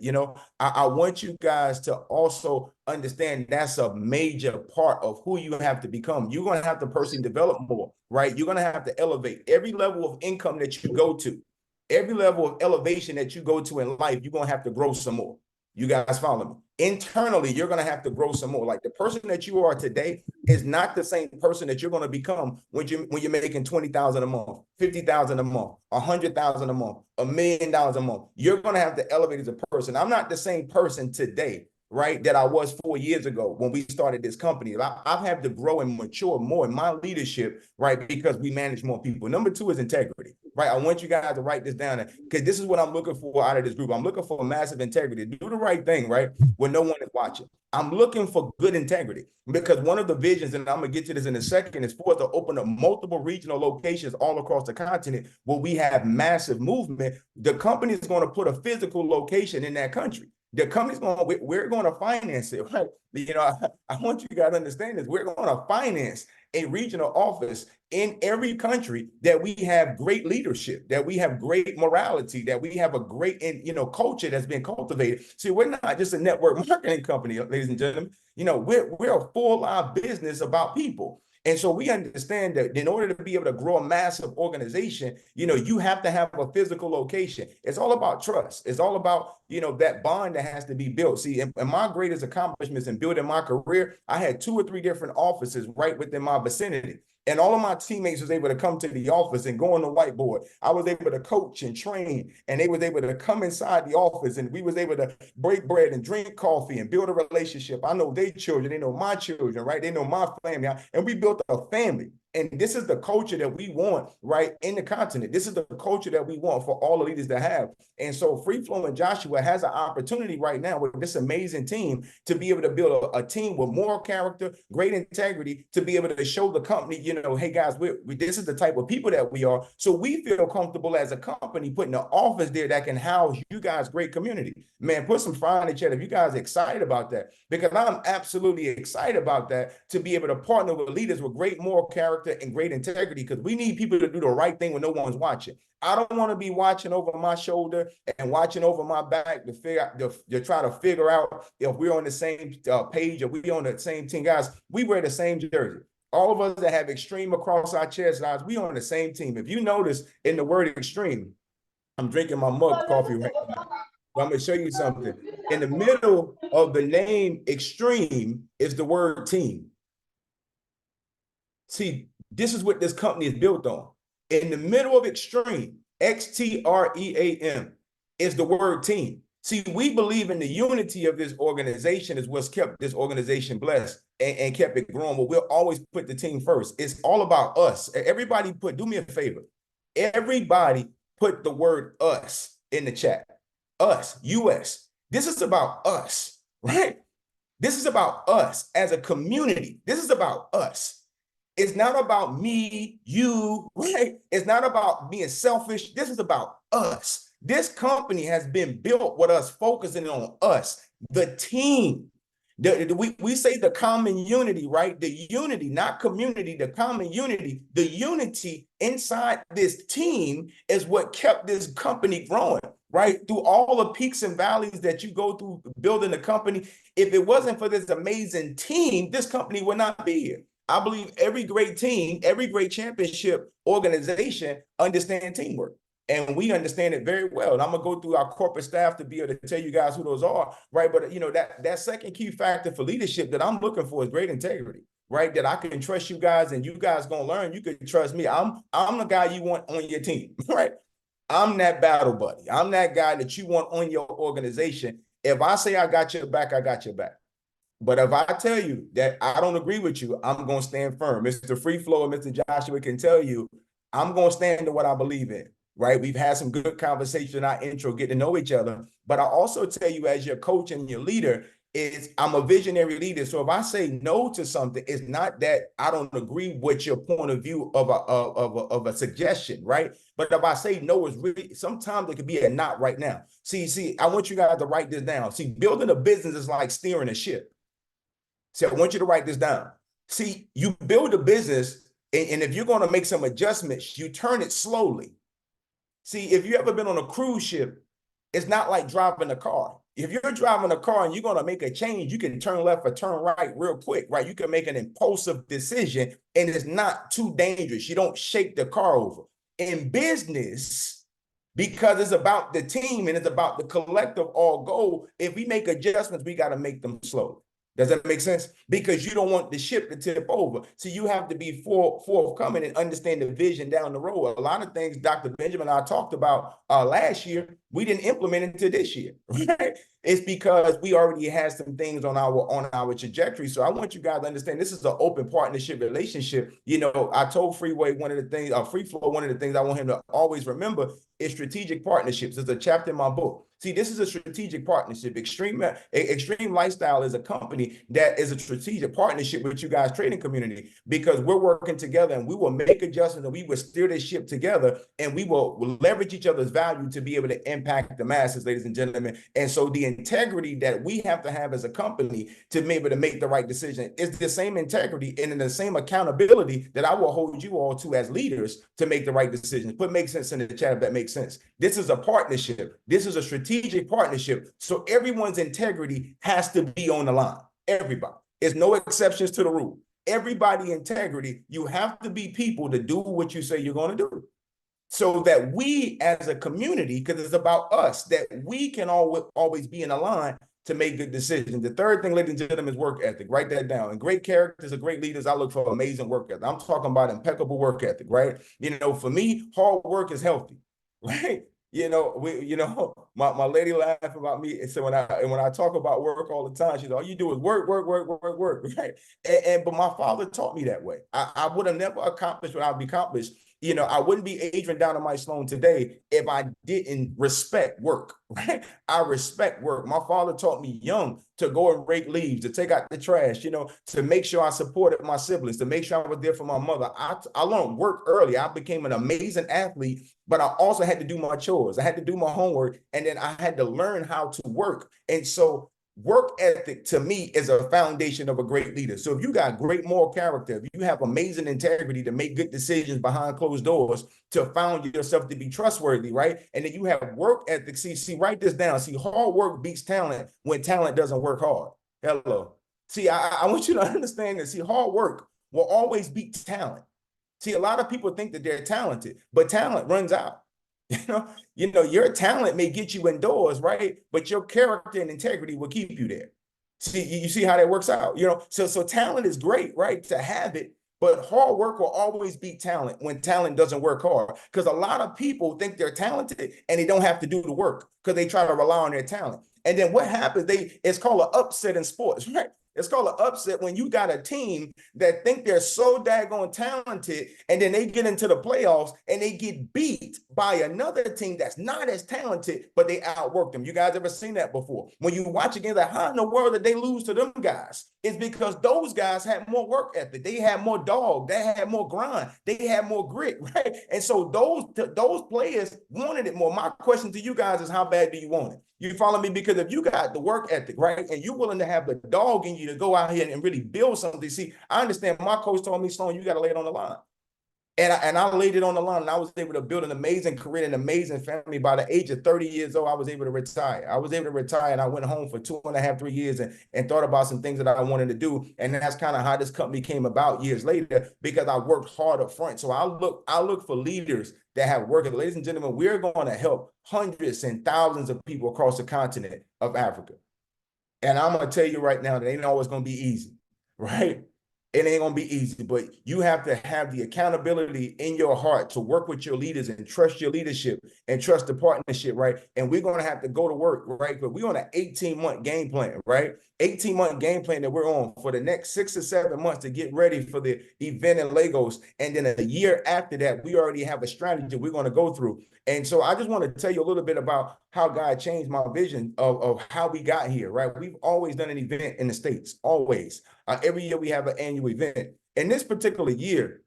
D: I want you guys to also understand that's a major part of who you have to become. You're going to have to personally develop more, right? You're going to have to elevate every level of income that you go to, every level of elevation that you go to in life. You're going to have to grow some more. You guys follow me? Internally, you're going to have to grow some more. Like the person that you are today is not the same person that you're going to become when you're making 20,000 a month, 50,000 a month, 100,000 a month, $1 million a month. You're going to have to elevate as a person. I'm not the same person today, right, that I was 4 years ago when we started this company. I've had to grow and mature more in my leadership, right, because we manage more people. Number two is integrity, right? I want you guys to write this down, because this is what I'm looking for out of this group. I'm looking for massive integrity. Do the right thing, right, when no one is watching. I'm looking for good integrity, because one of the visions, and I'm going to get to this in a second, is for us to open up multiple regional locations all across the continent where we have massive movement. The company is going to put a physical location in that country. The company's we're going to finance it, right? I want you guys to understand this. We're going to finance a regional office in every country that we have great leadership, that we have great morality, that we have a great, culture that's been cultivated. See, we're not just a network marketing company, ladies and gentlemen. We're a full live business about people. And so we understand that in order to be able to grow a massive organization, you have to have a physical location. It's all about trust. It's all about, that bond that has to be built. See, and my greatest accomplishments in building my career, I had 2 or 3 different offices right within my vicinity. And all of my teammates was able to come to the office and go on the whiteboard. I was able to coach and train, and they was able to come inside the office, and we was able to break bread and drink coffee and build a relationship. I know their children, they know my children, right? They know my family, and we built a family. And this is the culture that we want, right, in the continent. This is the culture that we want for all the leaders to have. And so Freeflow and Joshua has an opportunity right now with this amazing team to be able to build a team with moral character, great integrity, to be able to show the company, hey guys, this is the type of people that we are. So we feel comfortable as a company putting an office there that can house you guys' great community. Man, put some fire in the chat if you guys are excited about that, because I'm absolutely excited about that, to be able to partner with leaders with great moral character and great integrity, because we need people to do the right thing when no one's watching. I don't want to be watching over my shoulder and watching over my back to figure out, to try to figure out if we're on the same page or we're on the same team. Guys, we wear the same jersey. All of us that have Xtream across our chest, guys, we on the same team. If you notice in the word Xtream, I'm drinking my mug coffee right now. I'm going to show you something. In the middle of the name Xtream is the word team. See, this is what this company is built on. In the middle of Xtream, Xtream, is the word team. See, we believe in the unity of this organization is what's kept this organization blessed and kept it growing. But we'll always put the team first. It's all about us. Everybody do me a favor. Everybody put the word us in the chat. Us, US. This is about us, right? This is about us as a community. This is about us. It's not about me, you, right? It's not about being selfish. This is about us. This company has been built with us focusing on us, the team. We say the common unity, right? The unity, not community, the common unity, the unity inside this team is what kept this company growing, right? Through all the peaks and valleys that you go through building a company. If it wasn't for this amazing team, this company would not be here. I believe every great team, every great championship organization understands teamwork. And we understand it very well. And I'm gonna go through our corporate staff to be able to tell you guys who those are, right? But that second key factor for leadership that I'm looking for is great integrity, right? That I can trust you guys, and you guys gonna learn. You can trust me. I'm the guy you want on your team, right? I'm that battle buddy. I'm that guy that you want on your organization. If I say I got your back, I got your back. But if I tell you that I don't agree with you, I'm going to stand firm. Mr. Freeflow and Mr. Joshua can tell you, I'm going to stand to what I believe in, right? We've had some good conversation in our intro, get to know each other. But I also tell you, as your coach and your leader, I'm a visionary leader. So if I say no to something, it's not that I don't agree with your point of view of a suggestion, right? But if I say no, it's really, sometimes it could be a not right now. See, I want you guys to write this down. See, building a business is like steering a ship. So I want you to write this down. See, you build a business, and if you're going to make some adjustments, you turn it slowly. See, if you ever been on a cruise ship, it's not like driving a car. If you're driving a car and you're going to make a change, you can turn left or turn right real quick, right? You can make an impulsive decision, and it's not too dangerous. You don't shake the car over. In business, because it's about the team and it's about the collective all goal, if we make adjustments, we got to make them slow. Does that make sense? Because you don't want the ship to tip over. So you have to be forthcoming and understand the vision down the road. A lot of things Dr. Benjamin and I talked about last year, we didn't implement into this year. Right? It's because we already had some things on our trajectory. So I want you guys to understand this is an open partnership relationship. I told Freeway Freeflow, one of the things I want him to always remember is strategic partnerships. There's a chapter in my book. See, this is a strategic partnership. Xtream Lifestyle is a company that is a strategic partnership with you guys trading community, because we're working together and we will make adjustments and we will steer this ship together and we will leverage each other's value to be able to impact the masses, ladies and gentlemen. And so the integrity that we have to have as a company to be able to make the right decision is the same integrity and the same accountability that I will hold you all to as leaders to make the right decisions. But make sense in the chat if that makes sense. This is a partnership. This is a strategic partnership. So everyone's integrity has to be on the line. Everybody. There's no exceptions to the rule. Everybody integrity, you have to be people to do what you say you're going to do. So that we as a community, because it's about us, that we can always be in a line to make good decisions. The third thing, ladies and gentlemen, is work ethic. Write that down. And great characters and great leaders, I look for amazing work ethic. I'm talking about impeccable work ethic, right? For me, hard work is healthy, right? My lady laughed about me. And so when I talk about work all the time, she said, all you do is work, right? But my father taught me that way. I would have never accomplished what I've accomplished. I wouldn't be Adrian Dynamite Sloan today if I didn't respect work, right? I respect work. My father taught me young to go and rake leaves, to take out the trash, to make sure I supported my siblings, to make sure I was there for my mother. I learned work early. I became an amazing athlete, but I also had to do my chores. I had to do my homework, and then I had to learn how to work. And so work ethic to me is a foundation of a great leader. So if you got great moral character, if you have amazing integrity to make good decisions behind closed doors, to found yourself to be trustworthy, right? And then you have work ethic. See, write this down. See, hard work beats talent when talent doesn't work hard. Hello. See, I want you to understand that. See, hard work will always beat talent. See, a lot of people think that they're talented, but talent runs out. Your talent may get you indoors, right? But your character and integrity will keep you there. See, you see how that works out, So talent is great, right? To have it, but hard work will always beat talent when talent doesn't work hard. Because a lot of people think they're talented and they don't have to do the work because they try to rely on their talent. And then what happens? It's called an upset in sports, right? It's called an upset when you got a team that think they're so daggone talented, and then they get into the playoffs and they get beat by another team that's not as talented, but they outwork them. You guys ever seen that before? When you watch again, like, how in the world did they lose to them guys? It's because those guys had more work ethic. They had more dog. They had more grind. They had more grit, right? And so those players wanted it more. My question to you guys is, how bad do you want it? You follow me? Because if you got the work ethic, right, and you're willing to have the dog in you to go out here and really build something. See, I understand my coach told me, Sloan, you got to lay it on the line. And I laid it on the line, and I was able to build an amazing career, an amazing family. By the age of 30 years old, I was able to retire. I was able to retire, and I went home for 2.5, 3 years and thought about some things that I wanted to do. And that's kind of how this company came about years later, because I worked hard up front. So I look for leaders that have worked. Ladies and gentlemen, we're going to help hundreds and thousands of people across the continent of Africa. And I'm going to tell you right now, that ain't always going to be easy, right? It ain't gonna be easy, but you have to have the accountability in your heart to work with your leaders and trust your leadership and trust the partnership, right? And we're gonna have to go to work, right? But we're on an 18-month game plan, right? 18-month game plan that we're on for the next 6 or 7 months to get ready for the event in Lagos. And then a year after that, we already have a strategy we're gonna go through. And so I just want to tell you a little bit about how God changed my vision of how we got here, right? We've always done an event in the States, always. Every year we have an annual event. And this particular year,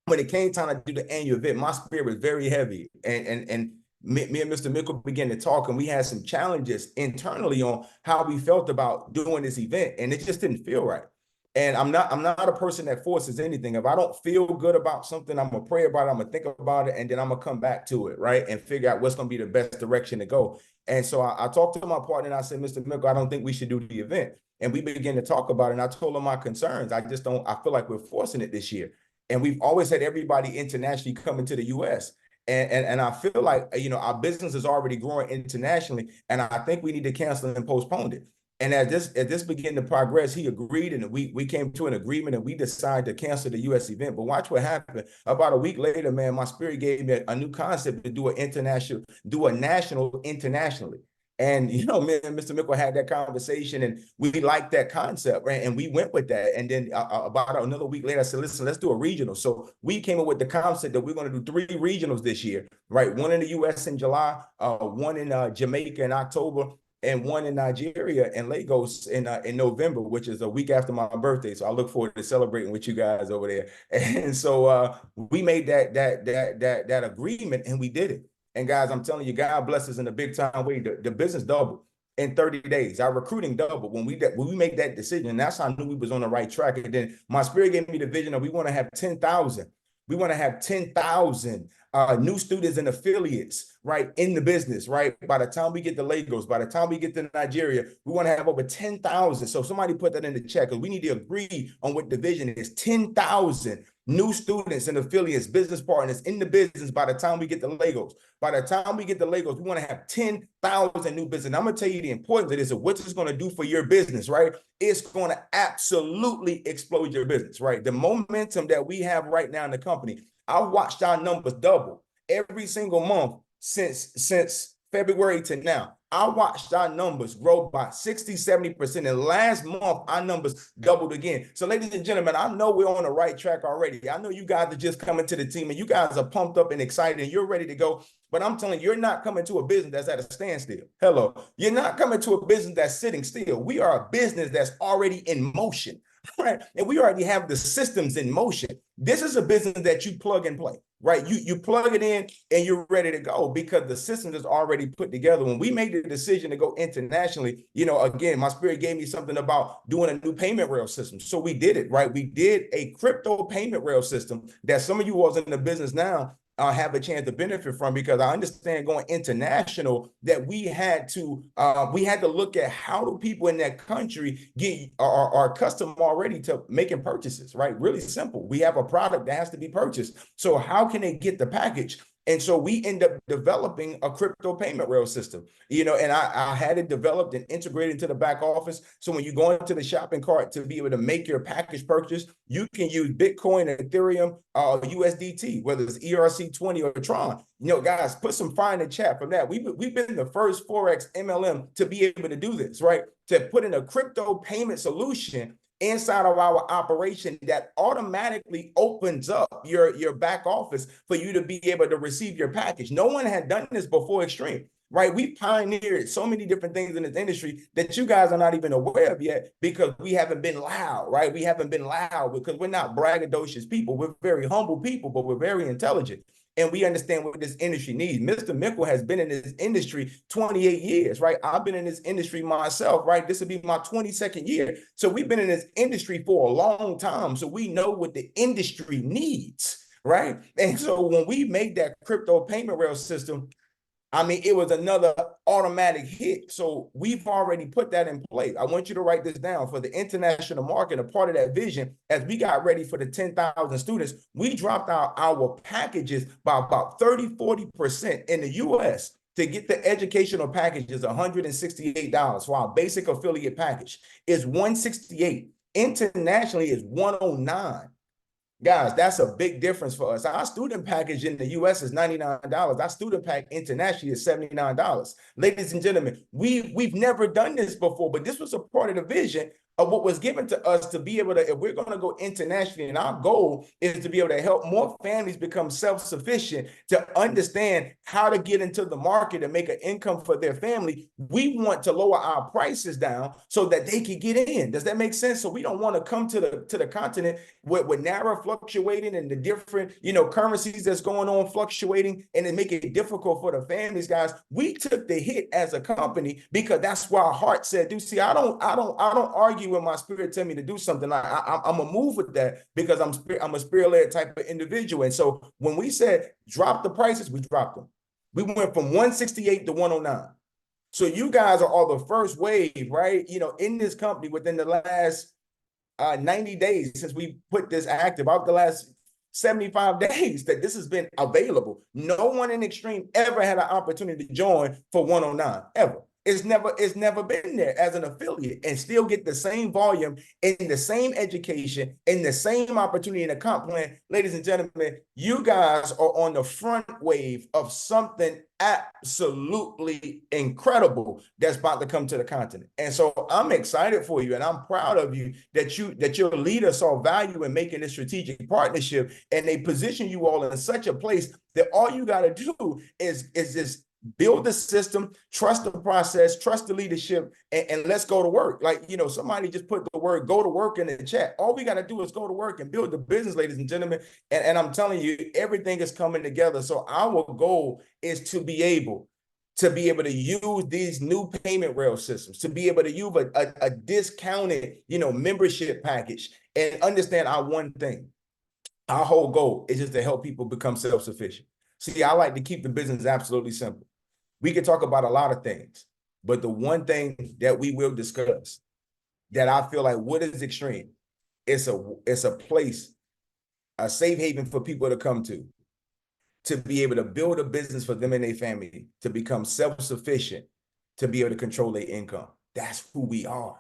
D: when it came time to do the annual event, my spirit was very heavy. And me and Mr. Mickle began to talk, and we had some challenges internally on how we felt about doing this event. And it just didn't feel right. And I'm not a person that forces anything. If I don't feel good about something, I'm gonna pray about it, I'm gonna think about it, and then I'm gonna come back to it, right? And figure out what's gonna be the best direction to go. And so I talked to my partner and I said, Mr. Mickle, I don't think we should do the event. And we began to talk about it, and I told him my concerns. I feel like we're forcing it this year. And we've always had everybody internationally coming to the US. And I feel like, our business is already growing internationally, and I think we need to cancel and postpone it. And as this began to progress, he agreed, and we came to an agreement, and we decided to cancel the US event. But watch what happened. About a week later, man, my spirit gave me a new concept to do a national internationally. And, me and Mr. Mickle had that conversation, and we liked that concept, right? And we went with that. And then about another week later, I said, listen, let's do a regional. So we came up with the concept that we're going to do 3 regionals this year, right? One in the US in July, one in Jamaica in October, and one in Nigeria and Lagos in November, which is a week after my birthday. So I look forward to celebrating with you guys over there. And so we made that agreement, and we did it. And guys, I'm telling you, God bless us in a big time way. The business doubled in 30 days. Our recruiting doubled when we made that decision. And that's how I knew we was on the right track. And then my spirit gave me the vision of we want to have 10,000. We want to have 10,000 new students and affiliates, right, in the business, right? By the time we get to Lagos, by the time we get to Nigeria, we want to have over 10,000. So somebody put that in the chat, because we need to agree on what the vision is. 10,000 new students and affiliates, business partners in the business by the time we get to Lagos. By the time we get to Lagos, we want to have 10,000 new business. And I'm going to tell you the importance of this, of what it's going to do for your business, right? It's going to absolutely explode your business, right? The momentum that we have right now in the company, I've watched our numbers double every single month since February to now. I watched our numbers grow by 60, 70%. And last month, our numbers doubled again. So ladies and gentlemen, I know we're on the right track already. I know you guys are just coming to the team, and you guys are pumped up and excited, and you're ready to go. But I'm telling you, you're not coming to a business that's at a standstill. Hello. You're not coming to a business that's sitting still. We are a business that's already in motion, right? And we already have the systems in motion. This is a business that you plug and play, right? You plug it in and you're ready to go, because the system is already put together. When we made the decision to go internationally, again, my spirit gave me something about doing a new payment rail system. So we did it, right? We did a crypto payment rail system that some of you all in the business now have a chance to benefit from, because I understand going international that we had to look at how do people in that country are accustomed already to making purchases, right? Really simple. We have a product that has to be purchased. So how can they get the package? And so we end up developing a crypto payment rail system, and I had it developed and integrated into the back office. So when you go into the shopping cart to be able to make your package purchase, you can use Bitcoin, Ethereum, USDT, whether it's ERC20 or Tron. Guys, put some fire in the chat from that. We've been the first Forex MLM to be able to do this, right? To put in a crypto payment solution inside of our operation that automatically opens up your back office for you to be able to receive your package. No one had done this before Xtream, right? We pioneered so many different things in this industry that you guys are not even aware of yet, because we haven't been loud, right? We haven't been loud because we're not braggadocious people. We're very humble people, but we're very intelligent. and we understand what this industry needs. Mr. Mickle has been in this industry 28 years, right? I've been in this industry myself, right? This will be my 22nd year. So we've been in this industry for a long time. So we know what the industry needs, right? And so when we made that crypto payment rail system, I mean, it was another automatic hit. So we've already put that in place. I want you to write this down for the international market. A part of that vision, as we got ready for the 10,000 students, we dropped our packages by about 30–40% in the US. To get the educational package is $168 for our basic affiliate package. Is $168. Internationally is $109. Guys, that's a big difference for us. Our student package in the US is $99. Our student pack internationally is $79. Ladies and gentlemen, we've never done this before, but this was a part of the vision of what was given to us to be able to, if we're going to go internationally, and our goal is to be able to help more families become self-sufficient, to understand how to get into the market and make an income for their family. We want to lower our prices down so that they can get in. Does that make sense? So we don't want to come to the continent with narrow fluctuating and the different, currencies that's going on fluctuating, and it make it difficult for the families, guys. We took the hit as a company because that's why our heart said, "Do see, I don't argue when my spirit tell me to do something. I'm gonna move with that because I'm a spirit-led type of individual." And so when we said drop the prices, we dropped them. We went from 168 to 109. So you guys are all the first wave, right? In this company within the last 90 days since we put this active, out the last 75 days that this has been available. No one in Xtream ever had an opportunity to join for 109, ever. It's never been there as an affiliate and still get the same volume in the same education, in the same opportunity in the comp plan. Ladies and gentlemen, you guys are on the front wave of something absolutely incredible that's about to come to the continent. And so I'm excited for you, and I'm proud of you that your leader saw value in making this strategic partnership, and they position you all in such a place that all you got to do is just build the system, trust the process, trust the leadership, and let's go to work. Like, somebody just put the word "go to work" in the chat. All we got to do is go to work and build the business, ladies and gentlemen. And I'm telling you, everything is coming together. So our goal is to be able to use these new payment rail systems, to be able to use a discounted, membership package, and understand our one thing. Our whole goal is just to help people become self-sufficient. See, I like to keep the business absolutely simple. We can talk about a lot of things, but the one thing that we will discuss that I feel like, what is Xtream? It's a place, a safe haven for people to come to be able to build a business for them and their family, to become self-sufficient, to be able to control their income. That's who we are.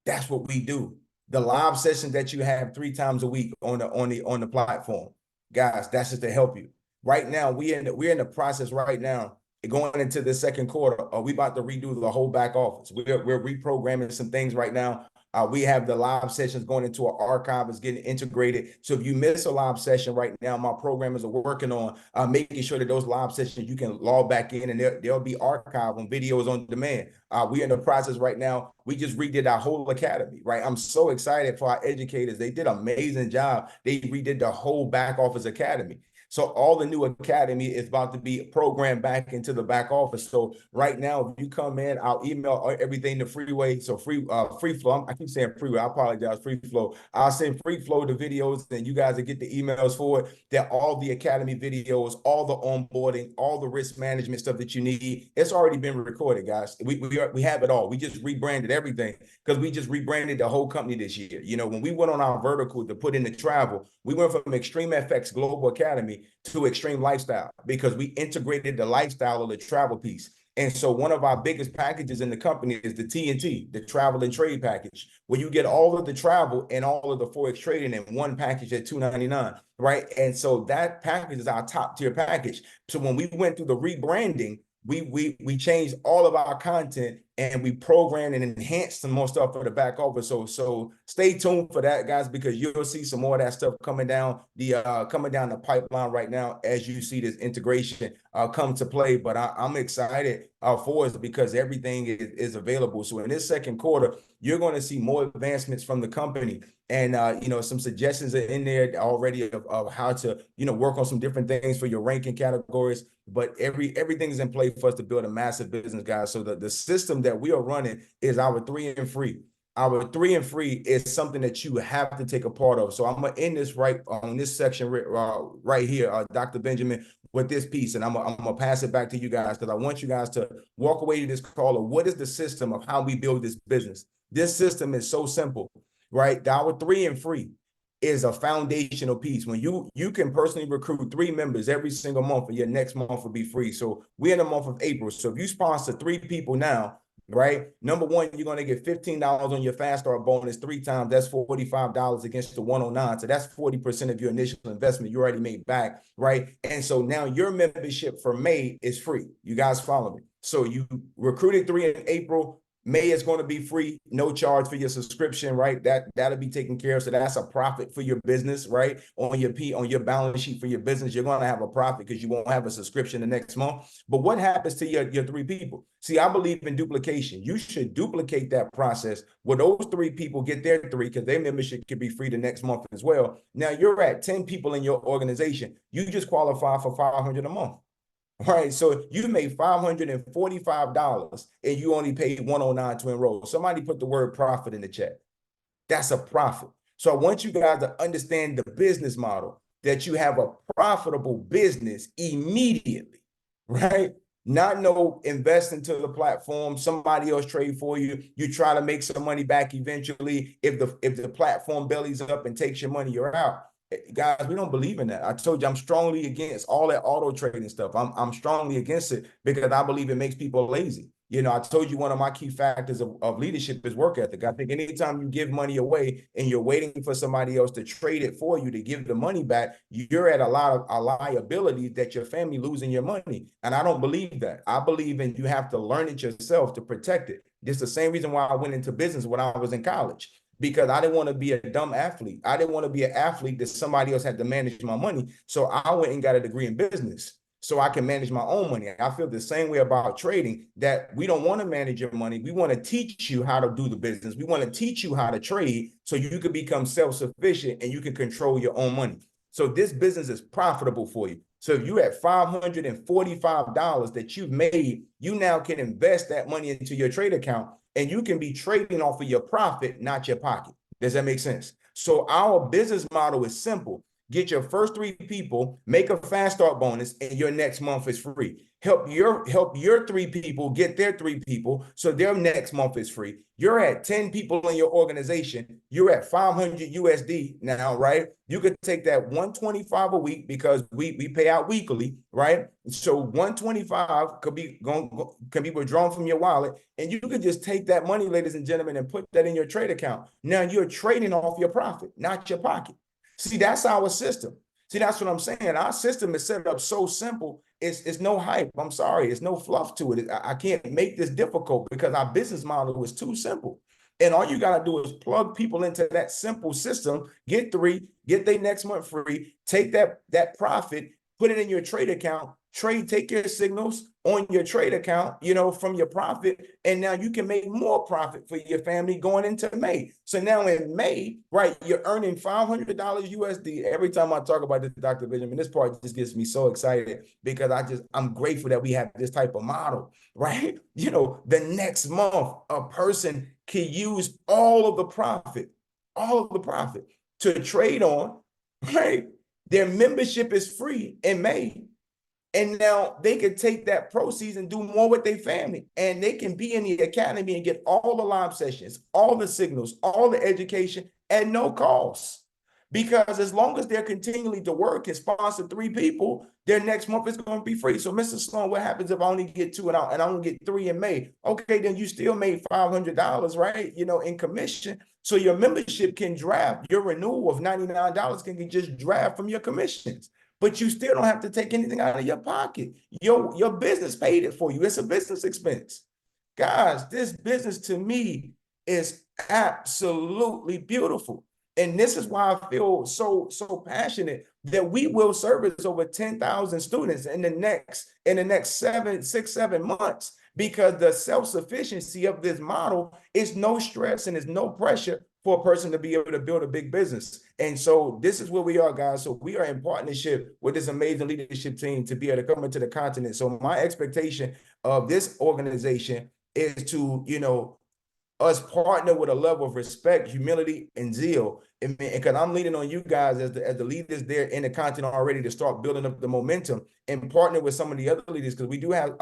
D: That's what we do. The live sessions that you have 3 times a week on the platform, guys, that's just to help you. Right now, we're in the process right now, going into the second quarter. We about to redo the whole back office. We're reprogramming some things right now. We have the live sessions going into an archive. It's getting integrated. So if you miss a live session right now, my programmers are working on making sure that those live sessions, you can log back in and they'll be archived on videos on demand. We're in the process right now. We just redid our whole academy, right? I'm so excited for our educators. They did an amazing job. They redid the whole back office academy. So all the new academy is about to be programmed back into the back office. So right now, if you come in, I'll email everything to Freeway. So Freeflow, I keep saying Freeway, I apologize, Freeflow. I'll send Freeflow the videos, and you guys will get the emails for it. That all the academy videos, all the onboarding, all the risk management stuff that you need, it's already been recorded, guys. We have it all. We just rebranded everything because we just rebranded the whole company this year. When we went on our vertical to put in the travel, we went from Xtream FX Global Academy to Xtream Lifestyle because we integrated the lifestyle of the travel piece. And so one of our biggest packages in the company is the TNT, the travel and trade package, where you get all of the travel and all of the Forex trading in one package at $299, right? And so that package is our top tier package. So when we went through the rebranding, we changed all of our content and we programmed and enhanced some more stuff for the back office. So stay tuned for that, guys, because you'll see some more of that stuff coming down the pipeline right now as you see this integration come to play. But I'm excited for us because everything is available. So in this second quarter, you're going to see more advancements from the company. And, some suggestions are in there already of how to, work on some different things for your ranking categories. But everything is in play for us to build a massive business, guys. So the system that we are running is our 3 and free. Our 3 and free is something that you have to take a part of. So I'm going to end this right on this section right here, Dr. Benjamin, with this piece. And I'm going to pass it back to you guys because I want you guys to walk away to this call of what is the system of how we build this business. This system is so simple, right? Our 3 and free is a foundational piece. When you can personally recruit 3 members every single month, and your next month will be free. So we're in the month of April. So if you sponsor 3 people now, right? Number one, you're going to get $15 on your fast start bonus 3 times. That's $45 against the 109. So that's 40% of your initial investment you already made back, right? And so now your membership for May is free. You guys follow me? So you recruited 3 in April. May is going to be free, no charge for your subscription, right? That'll be taken care of. So that's a profit for your business, right? On your balance sheet for your business, you're going to have a profit because you won't have a subscription the next month. But what happens to your 3 people? See, I believe in duplication. You should duplicate that process where those 3 people get their 3 because their membership could be free the next month as well. Now you're at 10 people in your organization. You just qualify for $500 a month. All right, so you made $545 and you only paid $109 to enroll. Somebody put the word profit in the chat. That's a profit. So I want you guys to understand the business model, that you have a profitable business immediately, right? Not no invest into the platform, somebody else trade for you. You try to make some money back eventually. If the platform bellies up and takes your money, you're out. Guys, we don't believe in that. I told you I'm strongly against all that auto trading stuff. I'm strongly against it because I believe it makes people lazy. I told you one of my key factors of leadership is work ethic. I think anytime you give money away and you're waiting for somebody else to trade it for you to give the money back, you're at a liability that your family losing your money. And I don't believe that. I believe in you have to learn it yourself to protect it. This is the same reason why I went into business when I was in college. Because I didn't want to be a dumb athlete. I didn't want to be an athlete that somebody else had to manage my money. So I went and got a degree in business so I can manage my own money. I feel the same way about trading, that we don't want to manage your money. We want to teach you how to do the business. We want to teach you how to trade so you can become self-sufficient and you can control your own money. So this business is profitable for you. So if you're at $545 that you've made, you now can invest that money into your trade account. And you can be trading off of your profit, not your pocket. Does that make sense? So our business model is simple. Get your first 3 people, make a fast start bonus, and your next month is free. Help your 3 people get their 3 people, so their next month is free. You're at 10 people in your organization. You're at 500 USD now, right? You could take that 125 a week because we pay out weekly, right? So 125 could be withdrawn from your wallet, and you could just take that money, ladies and gentlemen, and put that in your trade account. Now you're trading off your profit, not your pocket. See, that's our system. See, that's what I'm saying. Our system is set up so simple. It's no hype. I'm sorry. It's no fluff to it. I can't make this difficult because our business model is too simple. And all you got to do is plug people into that simple system, get 3, get their next month free, take that profit, put it in your trade account, take your signals on your trade account, from your profit. And now you can make more profit for your family going into May. So now in May, right, you're earning $500 USD. Every time I talk about this, Dr. Benjamin, this part just gets me so excited because I'm grateful that we have this type of model, right? The next month, a person can use all of the profit to trade on, right? Their membership is free in May. And now they can take that proceeds and do more with their family. And they can be in the academy and get all the live sessions, all the signals, all the education at no cost. Because as long as they're continually to work and sponsor 3 people, their next month is going to be free. So, Mr. Sloan, what happens if I only get 2 and I only get 3 in May? Okay, then you still made $500, right? In commission. So your membership can draft. Your renewal of $99 can just draft from your commissions. But you still don't have to take anything out of your pocket. Your business paid it for you. It's a business expense. Guys, this business to me is absolutely beautiful. And this is why I feel so passionate that we will service over 10,000 students in the next 7 months, because the self-sufficiency of this model is no stress and is no pressure for a person to be able to build a big business. And so this is where we are, guys. So we are in partnership with this amazing leadership team to be able to come into the continent. So my expectation of this organization is to, us partner with a level of respect, humility, and zeal. And because I'm leaning on you guys as the leaders there in the continent already to start building up the momentum and partner with some of the other leaders, because we do have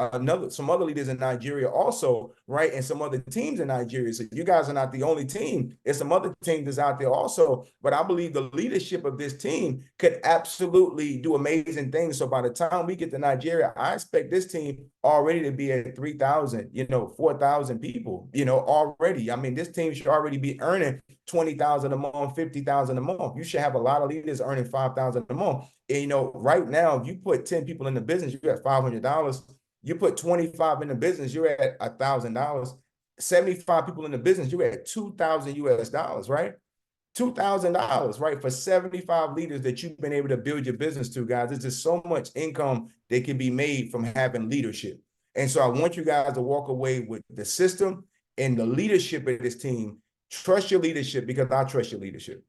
D: some other leaders in Nigeria also, right? And some other teams in Nigeria. So you guys are not the only team. There's some other teams that's out there also. But I believe the leadership of this team could absolutely do amazing things. So by the time we get to Nigeria, I expect this team already to be at 3,000, 4,000 people, already. I mean, this team should already be earning 20,000 a month, 50,000 a month. You should have a lot of leaders earning 5,000 a month. And, right now, if you put 10 people in the business, you're at $500. You put 25 in the business, you're at $1,000. 75 people in the business, you're at 2,000 US dollars, right? $2,000, right? For 75 leaders that you've been able to build your business to, guys. There's just so much income that can be made from having leadership. And so I want you guys to walk away with the system and the leadership of this team. Trust your leadership, because I trust your leadership.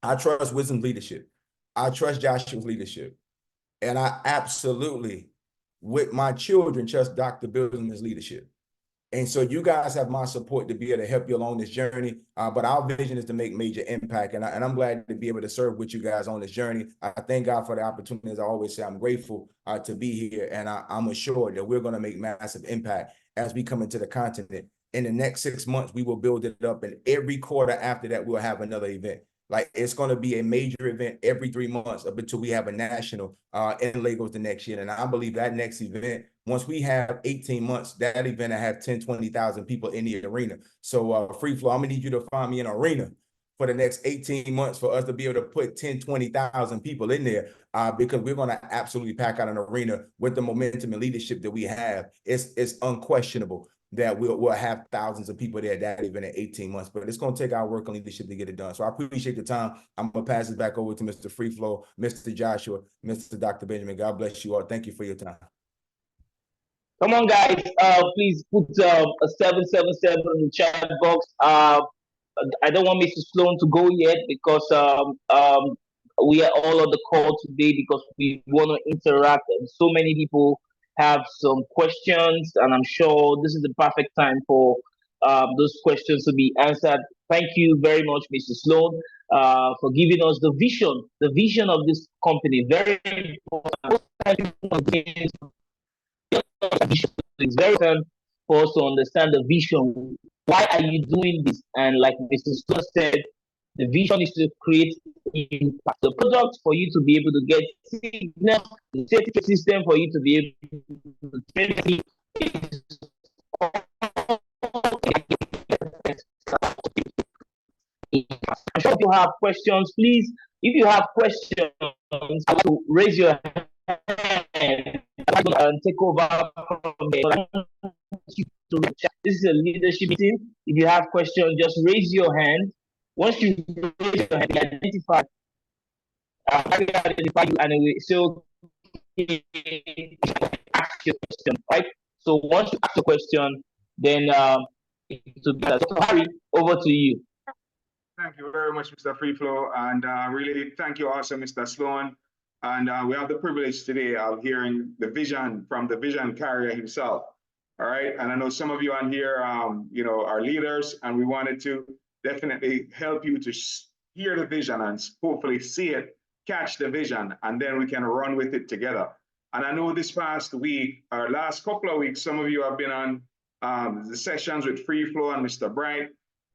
D: I trust Wisdom's leadership. I trust Joshua's leadership. And I absolutely, with my children, trust Dr. Bill's leadership. And so you guys have my support to be able to help you along this journey. But our vision is to make major impact. And I'm glad to be able to serve with you guys on this journey. I thank God for the opportunity. As I always say, I'm grateful to be here. And I'm assured that we're going to make massive impact as we come into the continent. In the next 6 months, we will build it up. And every quarter after that, we'll have another event. Like, it's going to be a major event every 3 months up until we have a national in Lagos the next year. And I believe that next event, once we have 18 months, that event, I have 10, 20,000 people in the arena. So Freeflow, I'm going to need you to find me an arena for the next 18 months for us to be able to put 10, 20,000 people in there, because we're going to absolutely pack out an arena with the momentum and leadership that we have. It's unquestionable that we'll have thousands of people there that event in 18 months, but it's going to take our work and leadership to get it done. So I appreciate the time. I'm going to pass it back over to Mr. Freeflow, Mr. Joshua, Mr. Dr. Benjamin. God bless you all. Thank you for your time.
A: Come on, guys. Please put a 777 in the chat box. I don't want Mr. Sloan to go yet, because we are all on the call today because we want to interact, and so many people have some questions, and I'm sure this is the perfect time for those questions to be answered. Thank you very much, Mr. Sloan, for giving us the vision of this company. Very important. It's very important for us to understand the vision. Why are you doing this? And like Mr. Stone said, the vision is to create impact. The product for you to be able to get signal, the safety system for you to be able to train. I'm sure if you have questions, please, if you have questions, raise your hand and take over from there. This is a leadership meeting. If you have questions, just raise your hand. Once you raise your hand, identify you, and we so ask your question, right? So once you ask your question, then to be Harry, over to you.
C: Thank you very much, Mr. Freeflow, and really thank you also, Mr. Sloan. And we have the privilege today of hearing the vision from the vision carrier himself. All right, and I know some of you on here, are leaders, and we wanted to definitely help you to hear the vision and hopefully see it, catch the vision, and then we can run with it together. And I know this past week, or last couple of weeks, some of you have been on the sessions with Freeflow and Mr. Bright,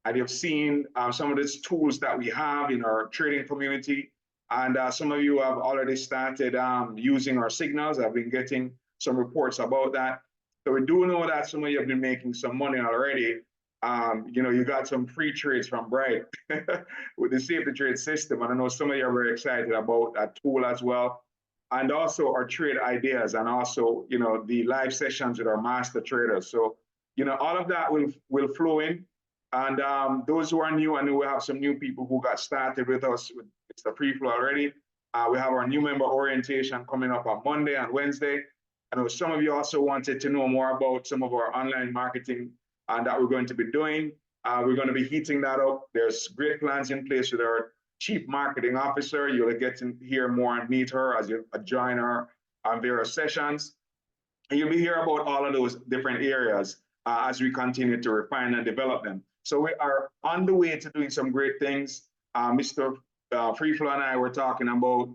C: and you've seen some of these tools that we have in our trading community. And some of you have already started using our signals. I've been getting some reports about that. So we do know that some of you have been making some money already. You got some free trades from Bright with the safety trade system. And I know some of you are very excited about that tool as well. And also our trade ideas, and also, the live sessions with our master traders. So all of that will flow in. And those who are new, I know we have some new people who got started with us with Mr. Freeflow already. We have our new member orientation coming up on Monday and Wednesday. I know some of you also wanted to know more about some of our online marketing that we're going to be doing. We're going to be heating that up. There's great plans in place with our Chief Marketing Officer. You'll get to hear more and meet her as you join her on various sessions. And you'll be hearing about all of those different areas as we continue to refine and develop them. So we are on the way to doing some great things. Mr. Freeflow and I were talking about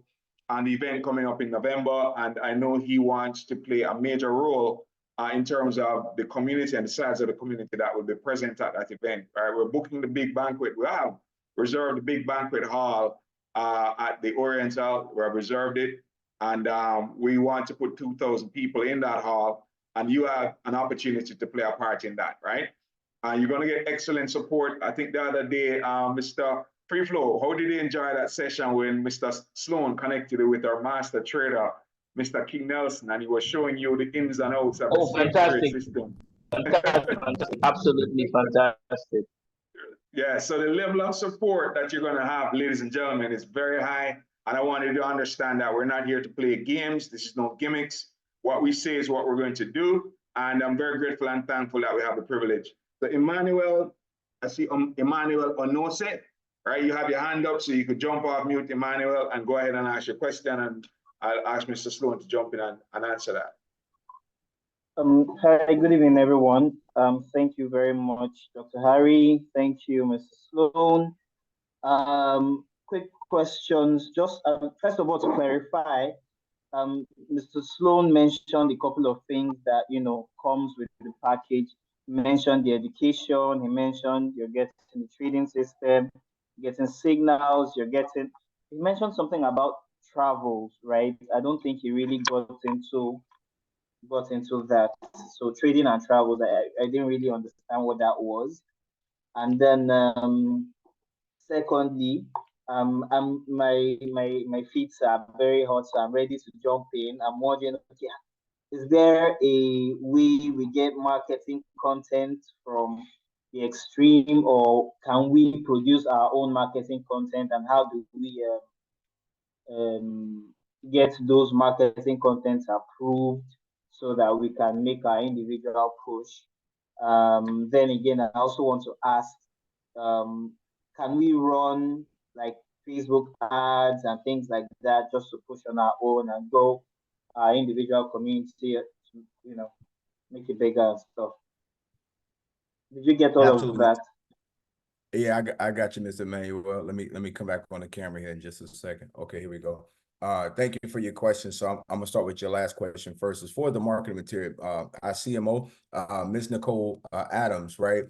C: an event coming up in November, and I know he wants to play a major role in terms of the community and the size of the community that will be present at that event. Right? We're booking the big banquet. We have reserved the big banquet hall at the Oriental. We have reserved it, and we want to put 2,000 people in that hall, and you have an opportunity to play a part in that, right? You're going to get excellent support. I think the other day, Mr. Freeflow, how did you enjoy that session when Mr. Sloan connected with our master trader, Mr. King Nelson, and he was showing you the ins and outs of the
A: fantastic.
C: system?
A: Fantastic. Absolutely fantastic.
C: Yeah, so the level of support that you're going to have, ladies and gentlemen, is very high. And I want you to understand that we're not here to play games. This is no gimmicks. What we say is what we're going to do. And I'm very grateful and thankful that we have the privilege. So Emmanuel, I see Emmanuel Onose, right? You have your hand up, so you could jump off mute, Emmanuel, and go ahead and ask your question. And I'll ask Mr. Sloan to jump in and answer that.
E: Hi, good evening, everyone. Thank you very much, Dr. Harry. Thank you, Mr. Sloan. Quick questions. Just first of all, to clarify, Mr. Sloan mentioned a couple of things that comes with the package. He mentioned the education. He mentioned you're getting the trading system, getting signals. He mentioned something about travels, right? I don't think he really got into that. So trading and travels, I didn't really understand what that was. And then secondly, my feet are very hot, so I'm ready to jump in. I'm wondering, okay, is there a way we get marketing content from the Xtream, or can we produce our own marketing content, and how do we get those marketing contents approved so that we can make our individual push? Then again, I also want to ask, can we run like Facebook ads and things like that just to push on our own and grow our individual community to, make it bigger and stuff? Did you get all
D: Absolutely.
E: of that?
D: Yeah, I got you, Mr. Emmanuel. Let me come back on the camera here in just a second. Okay, here we go. Thank you for your question. So I'm gonna start with your last question first. As for the marketing material, our CMO, Ms. Nicole Adams, right?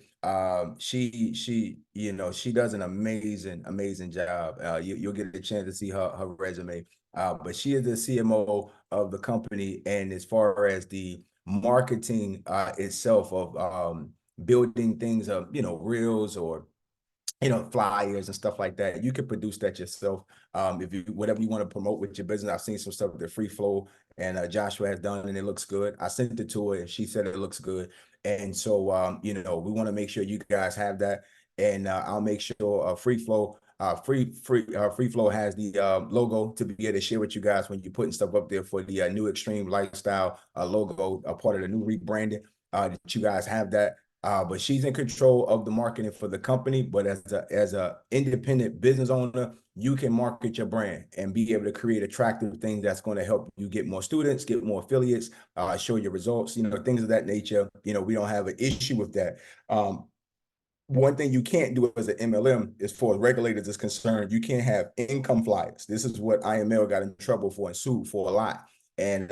D: She does an amazing job. You'll get a chance to see her resume. But she is the CMO of the company, and as far as the marketing itself of building things of reels or flyers and stuff like that, you can produce that yourself. If you whatever you want to promote with your business. I've seen some stuff that Freeflow and Joshua has done, and it looks good. I sent it to her, and she said it looks good. And so, we want to make sure you guys have that, and I'll make sure Freeflow has the logo to be able to share with you guys when you're putting stuff up there for the new Xtream lifestyle logo, a part of the new rebranding. That you guys have that. But she's in control of the marketing for the company. But as a independent business owner, you can market your brand and be able to create attractive things that's going to help you get more students, get more affiliates, show your results, things of that nature. We don't have an issue with that. One thing you can't do as an MLM, as far as regulators is concerned, you can't have income flyers. This is what IML got in trouble for and sued for a lot. And,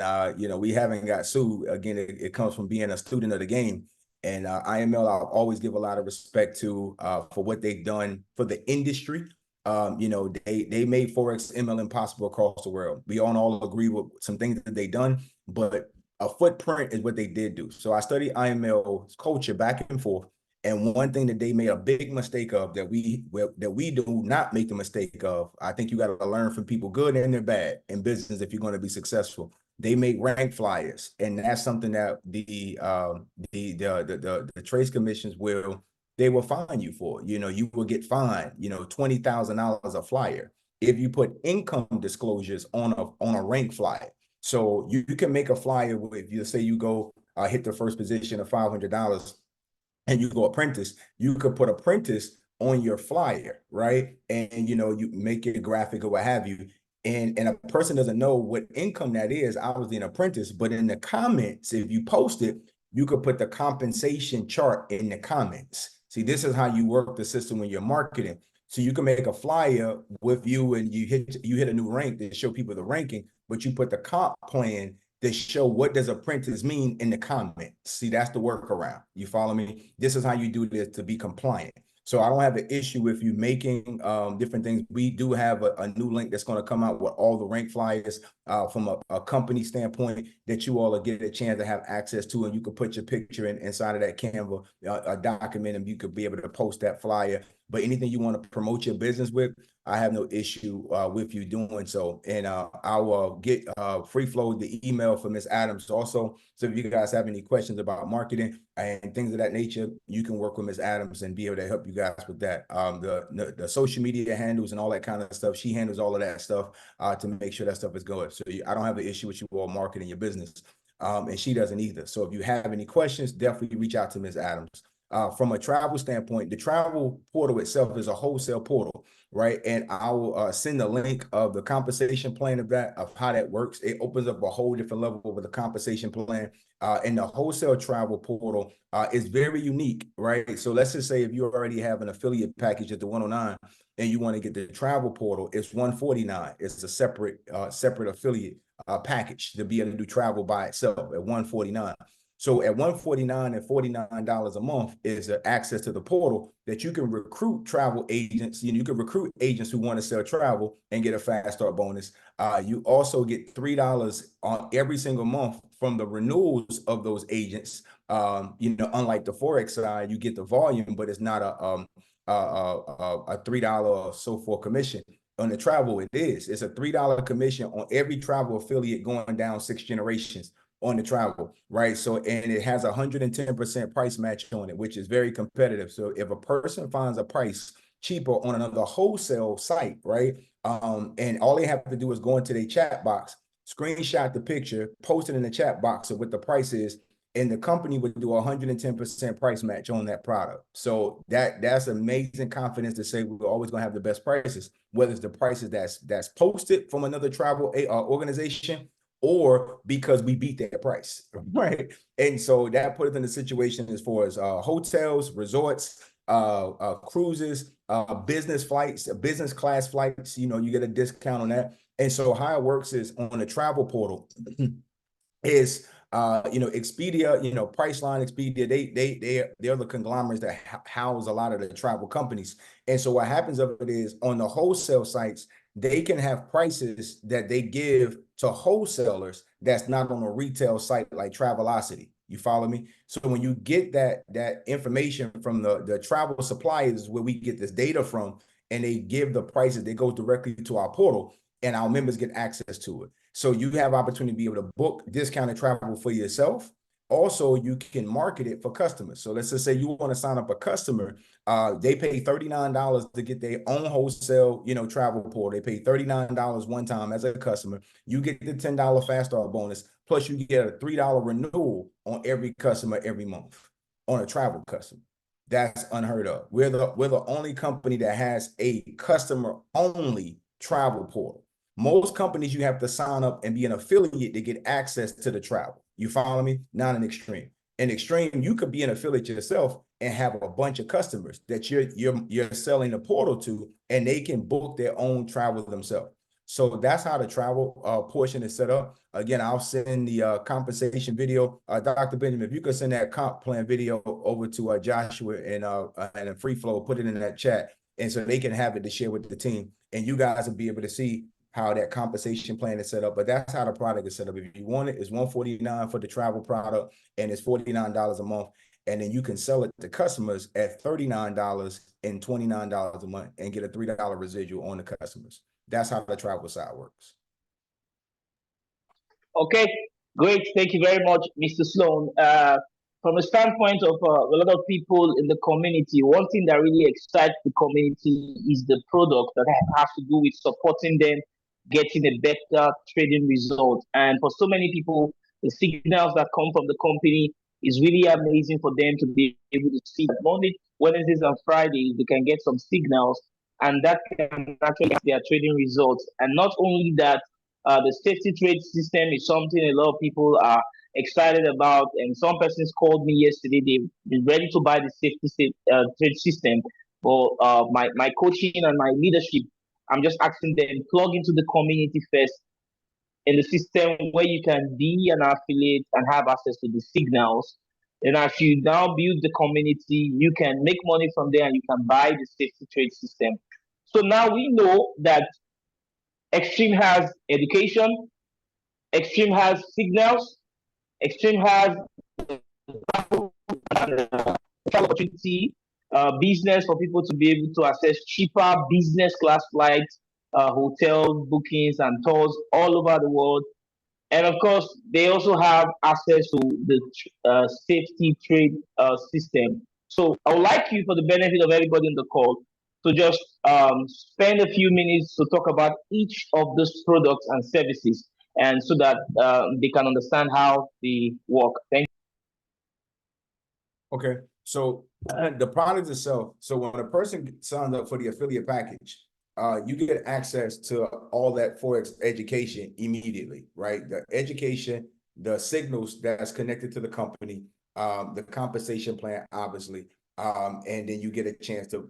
D: we haven't got sued. Again, it comes from being a student of the game. And IML, I'll always give a lot of respect to for what they've done for the industry. They made Forex MLM possible across the world. We all agree with some things that they've done, but a footprint is what they did do. So I studied IML's culture back and forth. And one thing that they made a big mistake of that we do not make the mistake of, I think you got to learn from people, good and they're bad, in business if you're going to be successful. they make rank flyers, and that's something that the trades commissions will fine you for. You know, you will get fined, you know, $20,000 a flyer if you put income disclosures on a rank flyer. So you can make a flyer with, you say you go hit the first position of $500 and you go apprentice, you could put apprentice on your flyer, right? And you know, you make it graphic or what have you. And a person doesn't know what income that is, obviously an apprentice, but in the comments, if you post it, you could put the compensation chart in the comments. See, this is how you work the system when you're marketing. So you can make a flyer with you and you hit a new rank to show people the ranking, but you put the comp plan to show what does apprentice mean in the comments. See, that's the workaround. You follow me? This is how you do this to be compliant. So I don't have an issue with you making different things. We do have a new link that's going to come out with all the rank flyers from a company standpoint that you all will get a chance to have access to, and you can put your picture inside of that Canva, a document, and you could be able to post that flyer. But anything you want to promote your business with, I have no issue with you doing so. And I'll get Freeflow the email for Ms. Adams also. So if you guys have any questions about marketing and things of that nature, you can work with Ms. Adams and be able to help you guys with that. The social media handles and all that kind of stuff, she handles all of that stuff to make sure that stuff is good. So I don't have an issue with you all marketing your business. And she doesn't either. So if you have any questions, definitely reach out to Ms. Adams. From a travel standpoint, the travel portal itself is a wholesale portal, right? And I will send the link of the compensation plan of how that works. It opens up a whole different level with the compensation plan. And the wholesale travel portal is very unique, right? So let's just say if you already have an affiliate package at the 109 and you want to get the travel portal, it's $149. It's a separate affiliate package to be able to do travel by itself at $149. So at $149 and $49 a month is access to the portal that you can recruit travel agents. You can recruit agents who want to sell travel and get a fast start bonus. You also get $3 on every single month from the renewals of those agents. Unlike the Forex side, you get the volume, but it's not a $3 or so for commission. On the travel, it is. It's a $3 commission on every travel affiliate going down 6 generations on the travel, right? So, and it has 110% price match on it, which is very competitive. So if a person finds a price cheaper on another wholesale site, right? And all they have to do is go into their chat box, screenshot the picture, post it in the chat box of what the price is, and the company would do 110% price match on that product. So that's amazing confidence to say we're always going to have the best prices, whether it's the prices that's posted from another travel organization or because we beat their price, right? And so that put us in a situation as far as hotels, resorts, cruises, business flights, business class flights, you get a discount on that. And so how it works is on the travel portal is Expedia, Priceline, Expedia, they're the conglomerates that house a lot of the travel companies. And so what happens of it is on the wholesale sites, they can have prices that they give to wholesalers that's not on a retail site like Travelocity. You follow me? So when you get that information from the travel suppliers where we get this data from, and they give the prices, they go directly to our portal and our members get access to it. So you have opportunity to be able to book discounted travel for yourself. Also, you can market it for customers. So let's just say you want to sign up a customer. They pay $39 to get their own wholesale, travel portal. They pay $39 one time as a customer. You get the $10 fast start bonus, plus you get a $3 renewal on every customer every month on a travel customer. That's unheard of. We're the only company that has a customer only travel portal. Most companies, you have to sign up and be an affiliate to get access to the travel. You follow me? Not an Xtream. In Xtream, you could be an affiliate yourself and have a bunch of customers that you're selling the portal to, and they can book their own travel themselves. So that's how the travel portion is set up. Again, I'll send the compensation video. Dr. Benjamin, if you could send that comp plan video over to Joshua and Freeflow, put it in that chat, and so they can have it to share with the team, and you guys will be able to see how that compensation plan is set up. But that's how the product is set up. If you want it, it's $149 for the travel product, and it's $49 a month. And then you can sell it to customers at $39 and $29 a month and get a $3 residual on the customers. That's how the travel side works.
A: Okay, great. Thank you very much, Mr. Sloan. From a standpoint of a lot of people in the community, one thing that really excites the community is the product that has to do with supporting them getting a better trading result. And for so many people, the signals that come from the company is really amazing for them to be able to see that Monday, Wednesdays, and Fridays, they can get some signals, and that can actually their trading results. And not only that, the safety trade system is something a lot of people are excited about. And some persons called me yesterday. They've been ready to buy the trade system. But my coaching and my leadership, I'm just asking them plug into the community first in the system where you can be an affiliate and have access to the signals. And as you now build the community, you can make money from there and you can buy the safety trade system. So now we know that Xtream has education, Xtream has signals, Xtream has opportunity, business for people to be able to access cheaper business class flights, hotel bookings, and tours all over the world. And of course, they also have access to the safety trade system. So I would like you, for the benefit of everybody in the call, to just spend a few minutes to talk about each of those products and services, and so that they can understand how they work. Thank you.
D: Okay, so the product itself. So when a person signs up for the affiliate package, you get access to all that Forex education immediately, right? The education, the signals that's connected to the company, the compensation plan, obviously, and then you get a chance to.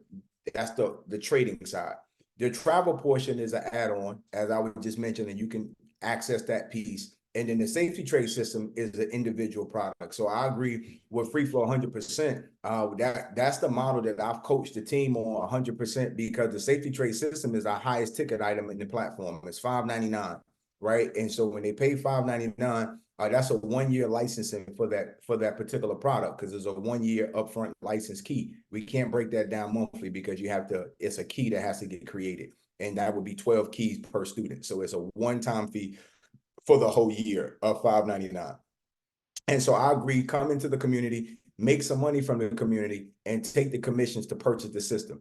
D: That's the trading side. The travel portion is an add-on, as I was just mentioning, and you can access that piece. And then the safety trade system is an individual product. So I agree with Freeflow 100%. That's the model that I've coached the team on 100%, because the safety trade system is our highest ticket item in the platform. It's $5.99, right? And so when they pay $5.99, that's a 1-year licensing for that particular product, because there's a 1-year upfront license key. We can't break that down monthly because it's a key that has to get created, and that would be 12 keys per student. So it's a one-time fee for the whole year of $5.99. And so I agree, come into the community, make some money from the community, and take the commissions to purchase the system.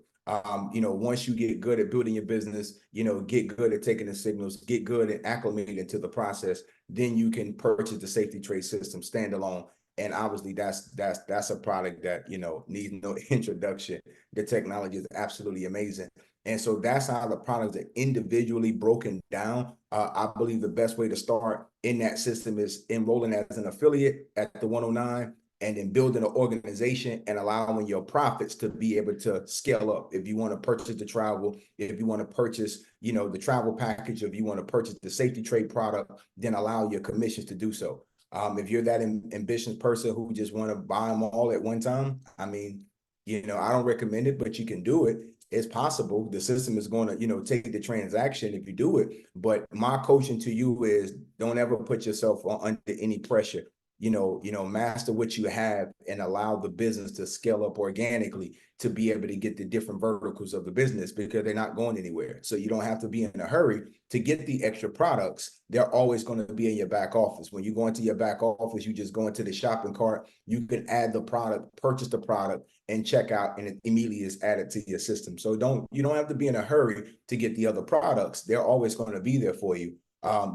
D: Once you get good at building your business, get good at taking the signals, get good at acclimating to the process, then you can purchase the safety trade system standalone. And obviously that's a product that, needs no introduction. The technology is absolutely amazing. And so that's how the products are individually broken down. I believe the best way to start in that system is enrolling as an affiliate at the 109, and then building an organization and allowing your profits to be able to scale up. If you want to purchase the travel, if you want to purchase, the travel package, if you want to purchase the safety trade product, then allow your commissions to do so. If you're that ambitious person who just want to buy them all at one time, I mean, I don't recommend it, but you can do it. It's possible. The system is going to, take the transaction if you do it. But my coaching to you is, don't ever put yourself under any pressure. Master what you have and allow the business to scale up organically to be able to get the different verticals of the business, because they're not going anywhere. So you don't have to be in a hurry to get the extra products. They're always going to be in your back office. When you go into your back office, you just go into the shopping cart, you can add the product, purchase the product, and check out, and it immediately is added to your system. So you don't have to be in a hurry to get the other products. They're always going to be there for you.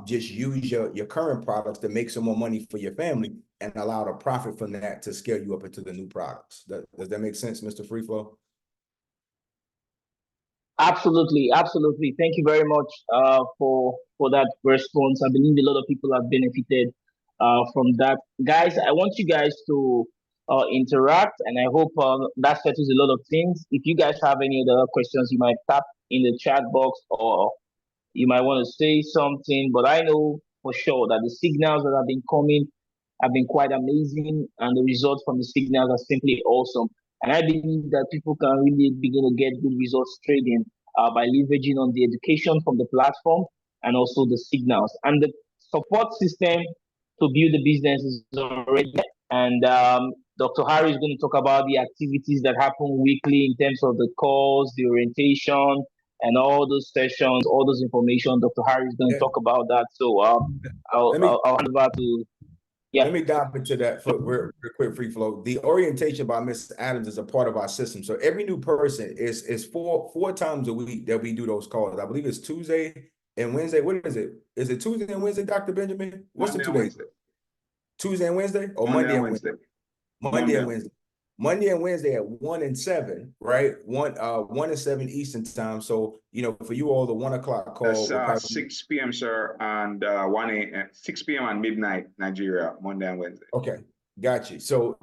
D: Just use your current products to make some more money for your family, and allow the profit from that to scale you up into the new products. Does that make sense, Mr. Freeflow?
A: Absolutely, absolutely. Thank you very much for that response. I believe a lot of people have benefited from that. Guys, I want you guys to interact, and I hope that settles a lot of things. If you guys have any other questions, you might tap in the chat box, or you might want to say something. But I know for sure that the signals that have been coming have been quite amazing, and the results from the signals are simply awesome. And I believe that people can really begin to get good results trading by leveraging on the education from the platform and also the signals. And the support system to build the business is already there. And Dr. Harry is going to talk about the activities that happen weekly in terms of the calls, the orientation, and all those sessions, all those information. Dr. Harry is going to
D: Yeah.
A: talk about that. So I'll hand over to yeah.
D: Let me dive into that for real quick, free flow. The orientation by Miss Adams is a part of our system. So every new person is four times a week that we do those calls. I believe it's Tuesday and Wednesday. What is it? Is it Tuesday and Wednesday, Dr. Benjamin? What's
C: Monday
D: the 2
C: and
D: days?
C: Wednesday.
D: Tuesday and Wednesday or
C: Monday and Wednesday.
D: Monday and Wednesday. Monday and Wednesday at 1 and 7, right? 1 and 7 Eastern time. So, for you all, the 1 o'clock call.
C: That's 6 p.m., sir, and 1 a.m., 6 p.m. and midnight, Nigeria, Monday and Wednesday.
D: Okay. Got you. So,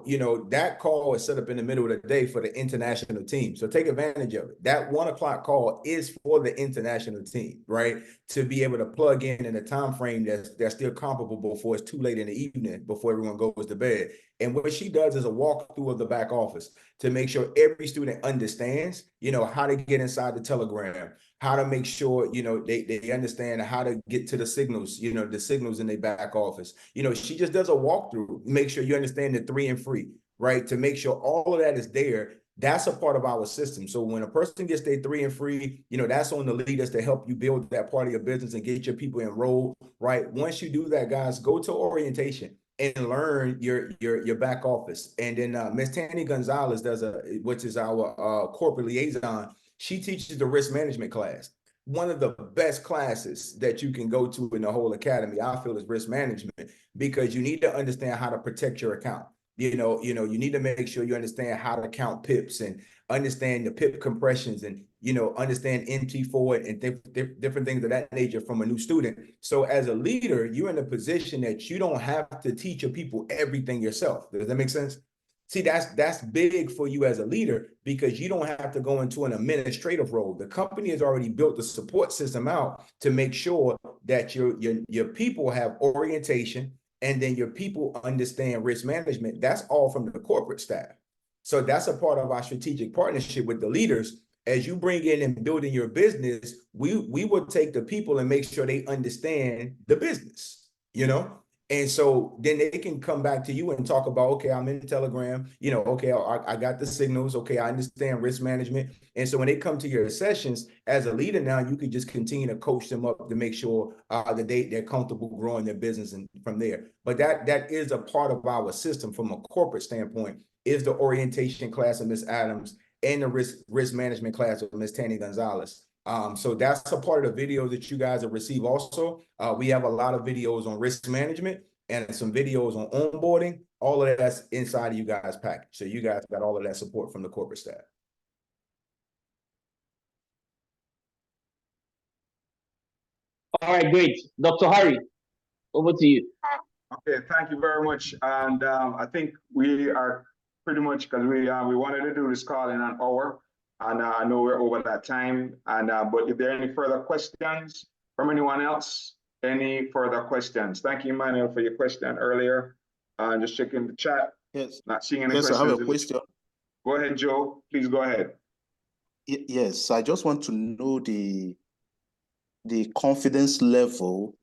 D: that call is set up in the middle of the day for the international team. So take advantage of it. That 1 o'clock call is for the international team, right? To be able to plug in a time frame that's still comparable before it's too late in the evening, before everyone goes to bed. And what she does is a walkthrough of the back office to make sure every student understands, how to get inside the Telegram, how to make sure, they understand how to get to the signals, the signals in their back office. She just does a walkthrough, make sure you understand the 3 and free, right? To make sure all of that is there. That's a part of our system. So when a person gets their 3 and free, that's on the leaders to help you build that part of your business and get your people enrolled, right? Once you do that, guys, go to orientation and learn your back office. And then Ms. Tanny Gonzalez which is our corporate liaison. She teaches the risk management class. One of the best classes that you can go to in the whole academy, I feel, is risk management, because you need to understand how to protect your account. You need to make sure you understand how to count pips and understand the pip compressions and, understand MT4 and different things of that nature from a new student. So as a leader, you're in a position that you don't have to teach your people everything yourself. Does that make sense? See, that's big for you as a leader, because you don't have to go into an administrative role. The company has already built the support system out to make sure that your people have orientation, and then your people understand risk management. That's all from the corporate staff. So that's a part of our strategic partnership with the leaders. As you bring in and building your business, we will take the people and make sure they understand the business, And so then they can come back to you and talk about, okay, I'm in Telegram, okay, I got the signals. Okay, I understand risk management. And so when they come to your sessions as a leader now, you can just continue to coach them up to make sure that they're comfortable growing their business and from there. But that is a part of our system from a corporate standpoint, is the orientation class of Ms. Adams and the risk management class of Ms. Tanny Gonzalez. So that's a part of the videos that you guys have received also. We have a lot of videos on risk management and some videos on onboarding. All of that's inside of you guys' package. So you guys got all of that support from the corporate staff.
A: All right, great. Dr. Harry, over to you.
C: Okay, thank you very much. And I think we are pretty much, because we wanted to do this call in an hour, and I know we're over that time. And but if there are any further questions from anyone else, any further questions? Thank you, Emmanuel, for your question earlier. Just checking the chat.
F: Yes.
C: Not seeing any
F: Yes,
C: questions.
F: I have a question.
C: Go ahead, Joe. Please go ahead.
F: Yes, I just want to know the confidence level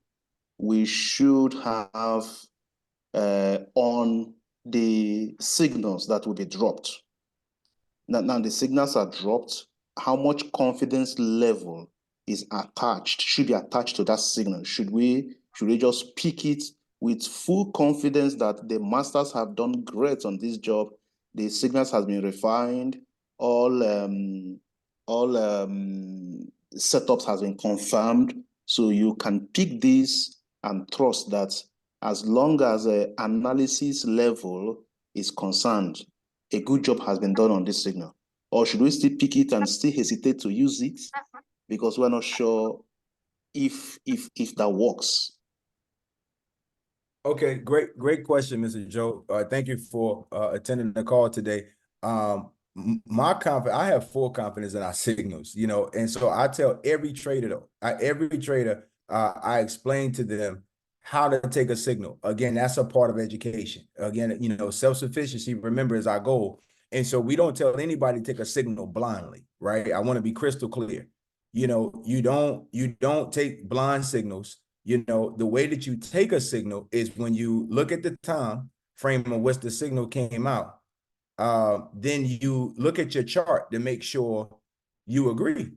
F: we should have on the signals that will be dropped. Now the signals are dropped. How much confidence level is attached, should be attached to that signal? Should we just pick it with full confidence that the masters have done great on this job, the signals has been refined, all setups has been confirmed, so you can pick this and trust that as long as the analysis level is concerned, a good job has been done on this signal? Or should we still pick it and still hesitate to use it because we're not sure if that works?
D: Okay, great question, Mr. Joe. Thank you for attending the call today. I have full confidence in our signals, and so I tell every trader I explain to them how to take a signal. Again, that's a part of education. Again, self-sufficiency, remember, is our goal. And so we don't tell anybody to take a signal blindly, right? I want to be crystal clear. You don't take blind signals. The way that you take a signal is when you look at the time frame of which the signal came out. Then you look at your chart to make sure you agree.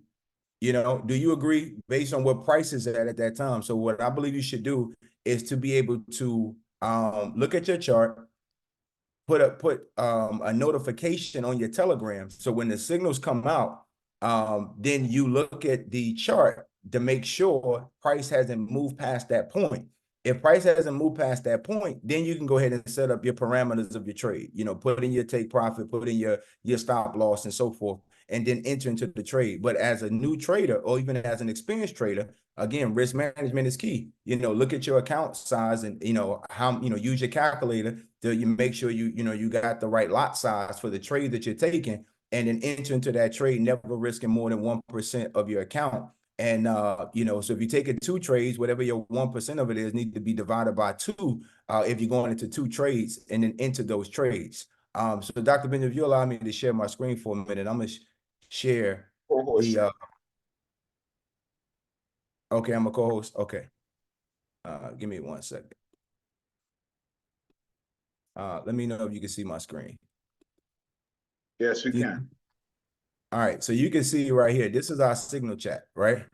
D: You know, do you agree based on what price is at that time? So what I believe you should do is to be able to look at your chart, put a notification on your Telegram. So when the signals come out, then you look at the chart to make sure price hasn't moved past that point. If price hasn't moved past that point, then you can go ahead and set up your parameters of your trade. You know, put in your take profit, put in your stop loss and so forth, and then enter into the trade. But as a new trader, or even as an experienced trader, again, risk management is key. You know, look at your account size and, you know, how, you know, use your calculator to you make sure you got the right lot size for the trade that you're taking, and then enter into that trade, never risking more than 1% of your account. And, you know, so if you're taking 2 trades, whatever your 1% of it is, need to be divided by 2 if you're going into 2 trades, and then enter those trades. So Dr. Benjamin, if you allow me to share my screen for a minute, I'm going to share the, okay, I'm a co-host. Okay. Give me 1 second. Let me know if you can see my screen.
C: Yes, we can.
D: All right, so you can see right here, this is our signal chat, right?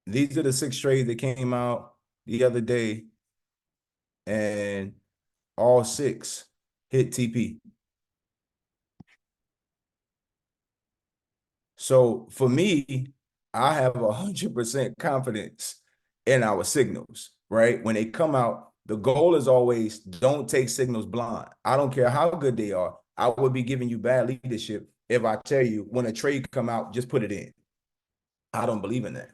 D: These are the 6 trades that came out the other day, and all 6 hit TP. So for me, I have 100% confidence in our signals, right? When they come out, the goal is always don't take signals blind. I don't care how good they are. I would be giving you bad leadership if I tell you when a trade come out, just put it in. I don't believe in that.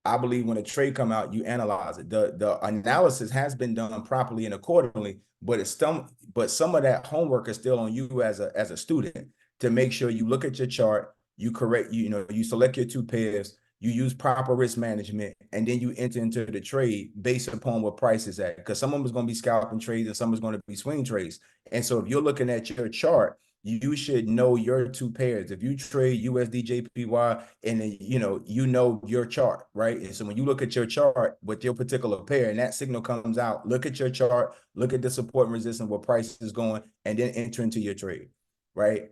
D: I believe when a trade come out, you analyze it. The analysis has been done properly and accordingly, but some of that homework is still on you as a student to make sure you look at your chart, you select your 2 pairs, you use proper risk management, and then you enter into the trade based upon what price is at. Because some of them is going to be scalping trades and some is going to be swing trades. And so if you're looking at your chart, you should know your 2 pairs. If you trade USD JPY and then, you know your chart, right? And so when you look at your chart with your particular pair and that signal comes out, look at your chart, look at the support and resistance, where price is going, and then enter into your trade, right?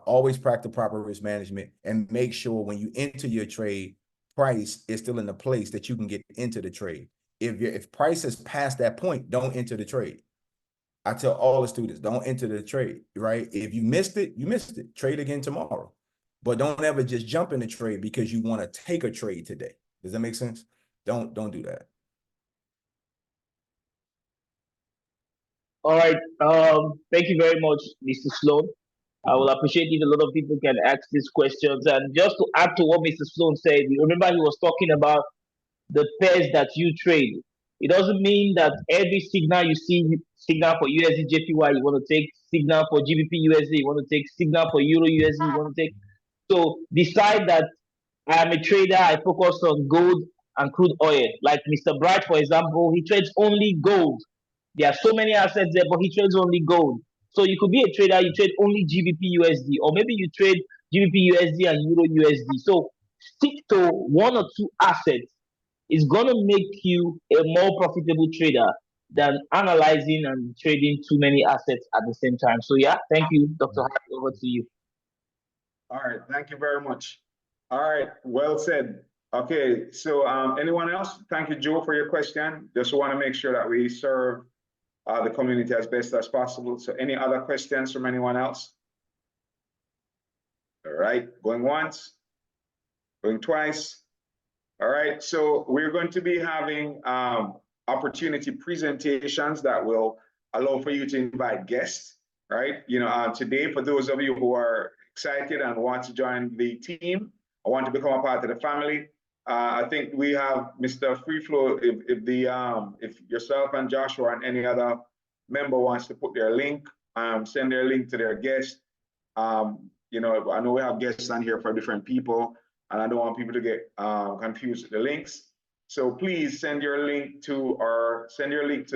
D: Always practice proper risk management and make sure when you enter your trade, price is still in the place that you can get into the trade. If price is past that point, don't enter the trade. I tell all the students, don't enter the trade, right? If you missed it, you missed it. Trade again tomorrow. But don't ever just jump in the trade because you want to take a trade today. Does that make sense? Don't do that.
A: All right. Thank you very much, Mr. Sloan. I will appreciate if a lot of people can ask these questions. And just to add to what Mr. Sloan said, you remember he was talking about the pairs that you trade. It doesn't mean that every signal you see, signal for USD JPY, you want to take, signal for GBP USD, you want to take, signal for Euro USD, you want to take. So decide that I am a trader, I focus on gold and crude oil. Like Mr. Bright, for example, he trades only gold. There are so many assets there, but he trades only gold. So you could be a trader, you trade only GBP USD, or maybe you trade GBP USD and Euro USD. So stick to 1 or 2 assets. Is going to make you a more profitable trader than analyzing and trading too many assets at the same time. So yeah, thank you, Dr. Hardy. Over to you.
C: All right, thank you very much. All right, well said. Okay, so anyone else? Thank you, Joe, for your question. Just want to make sure that we serve the community as best as possible. So any other questions from anyone else? All right, going once, going twice. All right, so we're going to be having opportunity presentations that will allow for you to invite guests, right? Today, for those of you who are excited and want to join the team, or want to become a part of the family, I think we have Mr. Freeflow. If yourself and Joshua and any other member wants to put their link, send their link to their guest. I know we have guests on here for different people, and I don't want people to get confused with the links. So please send your link to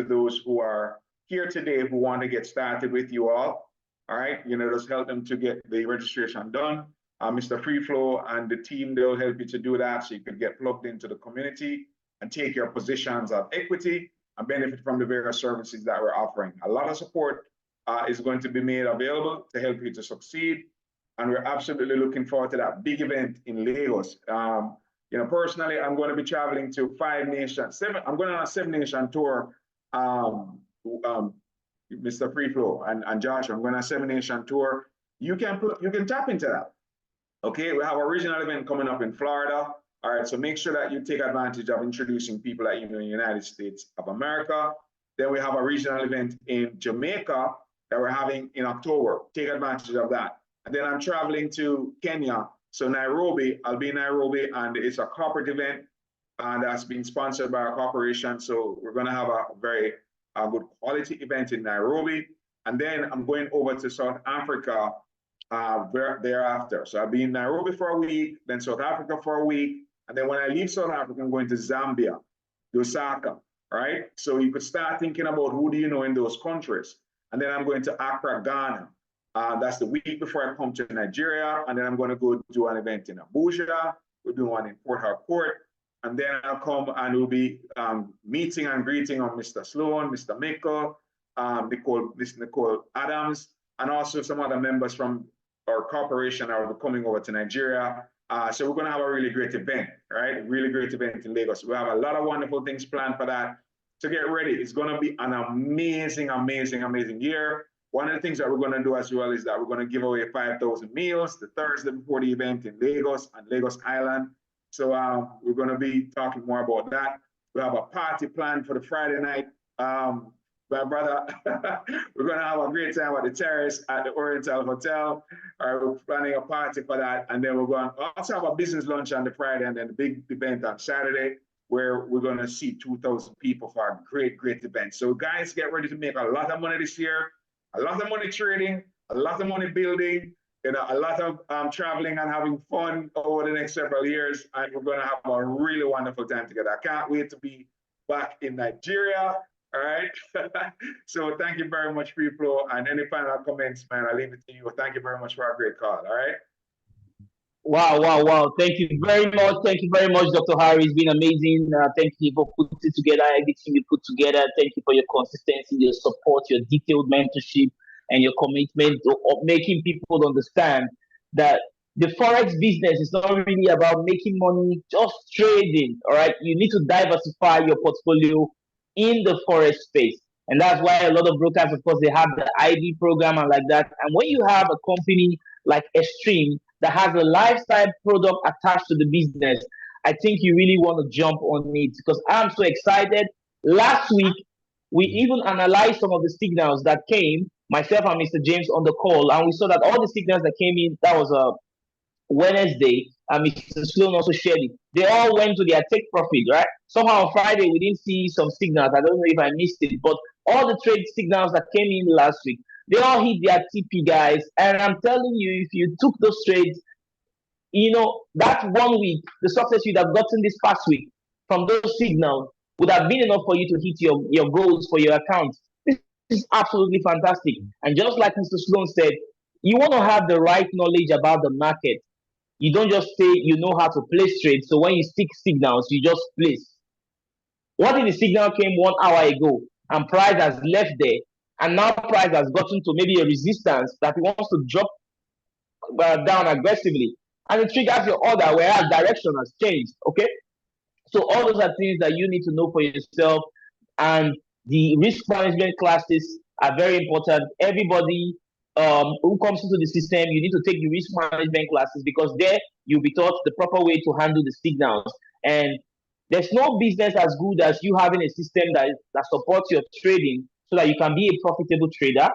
C: those who are here today who want to get started with you all. All right, just help them to get the registration done. Mr. Freeflow and the team, they'll help you to do that so you can get plugged into the community and take your positions of equity and benefit from the various services that we're offering. A lot of support is going to be made available to help you to succeed. and we're absolutely looking forward to that big event in Lagos. Personally, I'm going to be traveling to 5 nations, 7. I'm going on a 7-nation tour. Mr. Freeflow and Josh, I'm going on a 7-nation tour. You can tap into that. Okay, we have a regional event coming up in Florida. All right, so make sure that you take advantage of introducing people that you know in the United States of America. Then we have a regional event in Jamaica that we're having in October. Take advantage of that. And then I'm traveling to Kenya. So Nairobi, I'll be in Nairobi, and it's a corporate event that's being sponsored by our corporation. So we're going to have a very good quality event in Nairobi. And then I'm going over to South Africa thereafter. So I'll be in Nairobi for a week, then South Africa for a week. And then when I leave South Africa, I'm going to Zambia, Lusaka, right? So you could start thinking about who do you know in those countries. And then I'm going to Accra, Ghana. That's the week before I come to Nigeria. And then I'm going to go do an event in Abuja. We'll do one in Port Harcourt. And then I'll come and we'll be meeting and greeting on Mr. Sloan, Mr. Mickle, Miss Nicole Adams, and also some other members from our corporation are coming over to Nigeria. So we're going to have a really great event, right? Really great event in Lagos. We have a lot of wonderful things planned for that. So get ready. It's going to be an amazing, amazing, amazing year. One of the things that we're going to do as well is that we're going to give away 5,000 meals the Thursday before the event in Lagos and Lagos Island. So we're going to be talking more about that. We have a party planned for the Friday night. My brother, we're going to have a great time at the terrace at the Oriental Hotel. We're planning a party for that. And then we're going to also have a business lunch on the Friday and then the big event on Saturday, where we're going to see 2,000 people for a great, great event. So guys, get ready to make a lot of money this year, a lot of money trading, a lot of money building, a lot of traveling and having fun over the next several years. And we're going to have a really wonderful time together. I can't wait to be back in Nigeria. All right. So thank you very much, Freeflow. And any final comments, man, I'll leave it to you. Thank you very much for a great call. All right.
A: Wow. Thank you very much. Thank you very much, Dr. Harry. It's been amazing. Thank you for putting together everything you put together. Thank you for your consistency, your support, your detailed mentorship, and your commitment of making people understand that the Forex business is not really about making money, just trading. All right. You need to diversify your portfolio in the Forex space. And that's why a lot of brokers, of course, they have the ID program and like that. And when you have a company like Xtream that has a lifestyle product attached to the business, I think you really want to jump on it because I'm so excited. Last week, we even analyzed some of the signals that came, myself and Mr. James on the call, and we saw that all the signals that came in, that was a Wednesday, Mr. Sloan also shared it. They all went to their take profit, right? Somehow on Friday, we didn't see some signals. I don't know if I missed it, but all the trade signals that came in last week, they all hit their TP, guys. And I'm telling you, if you took those trades, that 1 week, the success you'd have gotten this past week from those signals would have been enough for you to hit your goals for your account. This is absolutely fantastic. And just like Mr. Sloan said, you want to have the right knowledge about the market. You don't just say you know how to place trades. So when you stick signals, you just place. What if the signal came 1 hour ago and price has left there, and now price has gotten to maybe a resistance that it wants to drop down aggressively, and it triggers your order whereas direction has changed? Okay, so all those are things that you need to know for yourself, and the risk management classes are very important. Everybody who comes into the system, you need to take the risk management classes because there you'll be taught the proper way to handle the signals. And there's no business as good as you having a system that supports your trading so that you can be a profitable trader,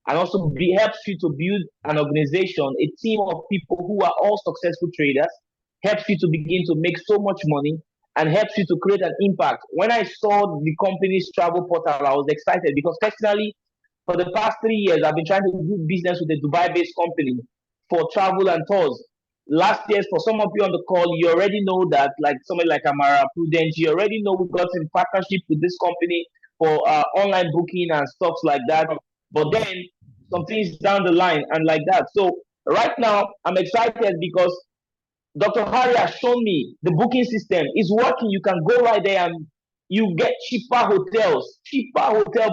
A: and also helps you to build an organization, a team of people who are all successful traders, helps you to begin to make so much money and helps you to create an impact. When I saw the company's travel portal, I was excited because personally, for the past 3 years, I've been trying to do business with a Dubai-based company for travel and tours. Last year, for some of you on the call, you already know that, like somebody like Amara, Prudence, you already know we got in partnership with this company for online booking and stuff like that. But then some things down the line and like that. So right now, I'm excited because Dr. Harry has shown me the booking system is working. You can go right there and you get cheaper hotel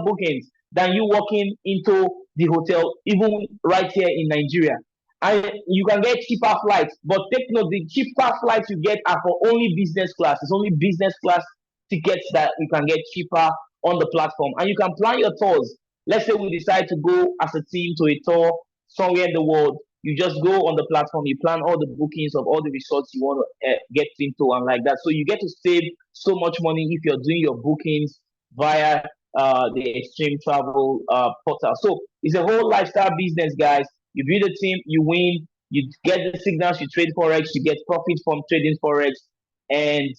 A: bookings than you walking into the hotel, even right here in Nigeria. and you can get cheaper flights. But take note, the cheaper flights you get are for only business class. It's only business class tickets that you can get cheaper on the platform. And you can plan your tours. Let's say we decide to go as a team to a tour somewhere in the world. You just go on the platform, you plan all the bookings of all the resorts you want to get into and like that. So you get to save so much money if you're doing your bookings via the Xtream travel portal. So it's a whole lifestyle business, guys. You build a team, you win, you get the signals, you trade forex, you get profit from trading forex, and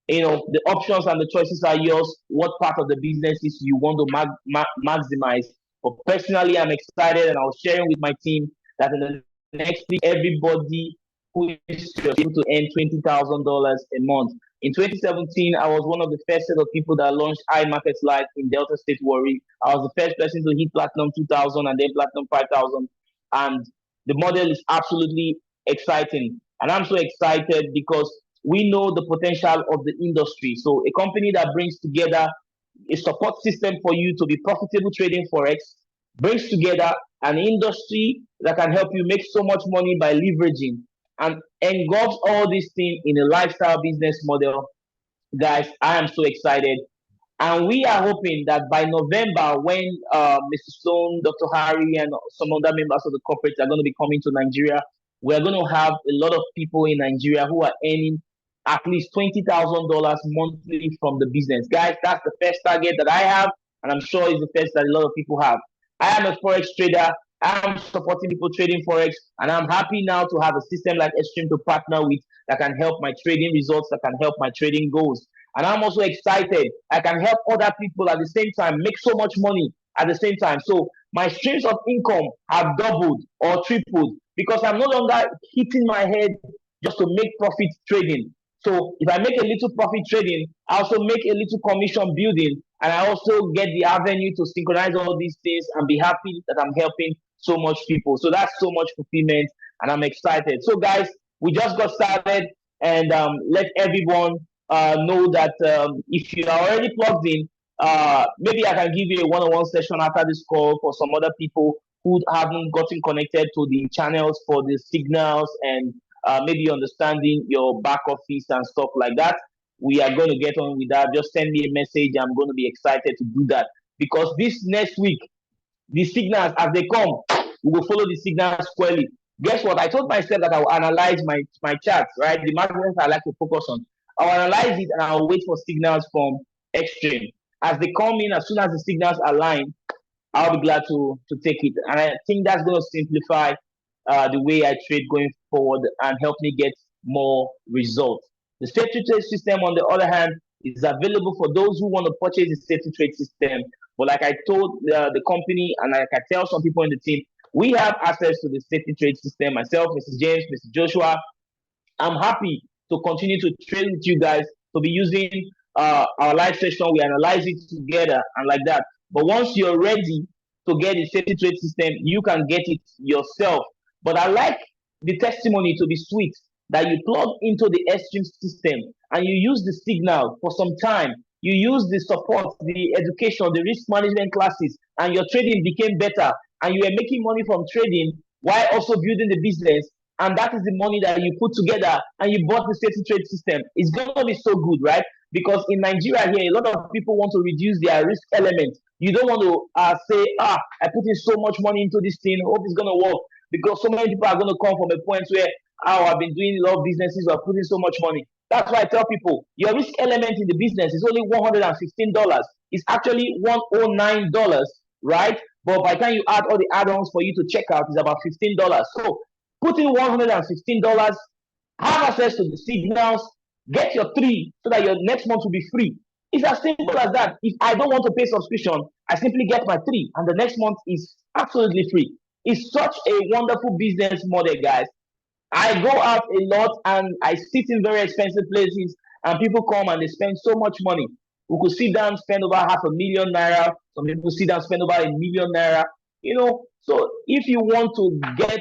A: the options and the choices are yours. What part of the business is you want to maximize? But personally, I'm excited, and I was sharing with my team that in the next week, everybody who is able to earn $20,000 a month. In 2017, I was one of the first set of people that launched iMarkets Live in Delta State, Warri. I was the first person to hit Platinum 2000 and then Platinum 5000. And the model is absolutely exciting. And I'm so excited because we know the potential of the industry. So a company that brings together a support system for you to be profitable trading forex, brings together an industry that can help you make so much money by leveraging, and engulfs all these things in a lifestyle business model. Guys, I am so excited. And we are hoping that by November, when Mr. Stone, Dr. Harry, and some other members of the corporate are going to be coming to Nigeria, we're going to have a lot of people in Nigeria who are earning at least $20,000 monthly from the business. Guys, that's the first target that I have, and I'm sure it's the first that a lot of people have. I am a forex trader. I'm supporting people trading forex, and I'm happy now to have a system like Xtream to partner with that can help my trading results, that can help my trading goals. And I'm also excited. I can help other people at the same time make so much money at the same time. So my streams of income have doubled or tripled because I'm no longer hitting my head just to make profit trading. So if I make a little profit trading, I also make a little commission building, and I also get the avenue to synchronize all these things and be happy that I'm helping so much people. So that's so much fulfillment, and I'm excited. So guys, we just got started, and let everyone know that if you are already plugged in, maybe I can give you a one-on-one session after this call for some other people who haven't gotten connected to the channels for the signals and maybe understanding your back office and stuff like that. We are going to get on with that. Just send me a message. I'm going to be excited to do that because this next week, the signals as they come, we will follow the signals squarely. Guess what? I told myself that I will analyze my charts, right? The markets I like to focus on. I'll analyze it and I'll wait for signals from Xtream. As they come in, as soon as the signals align, I'll be glad to take it. And I think that's going to simplify the way I trade going forward and help me get more results. The safety trade system, on the other hand, is available for those who want to purchase the safety trade system. But like I told the company, and like I tell some people in the team, we have access to the safety trade system. Myself, Mr. James, Mr. Joshua, I'm happy to continue to trade with you guys, to be using our live session. We analyze it together and like that. But once you're ready to get the safety trade system, you can get it yourself. But I like the testimony to be sweet that you plug into the Xtream system and you use the signal for some time. You use the support, the education, the risk management classes, and your trading became better. And you were making money from trading while also building the business. And that is the money that you put together and you bought the safety trade system. It's going to be so good, right? Because in Nigeria here, a lot of people want to reduce their risk element. You don't want to say, I put in so much money into this thing, hope it's going to work. Because so many people are going to come from a point where, I've been doing a lot of businesses, I've put in so much money. That's why I tell people, your risk element in the business is only $115. It's actually $109, right? But by the time you add all the add-ons for you to check out, it's about $15. So put in $115, have access to the signals, get your 3 so that your next month will be free. It's as simple as that. If I don't want to pay subscription, I simply get my 3 and the next month is absolutely free. It's such a wonderful business model, guys. I go out a lot and I sit in very expensive places and people come and they spend so much money. We could sit down, spend over $500,000 naira. Some people sit down, spend over $1 million naira. So if you want to get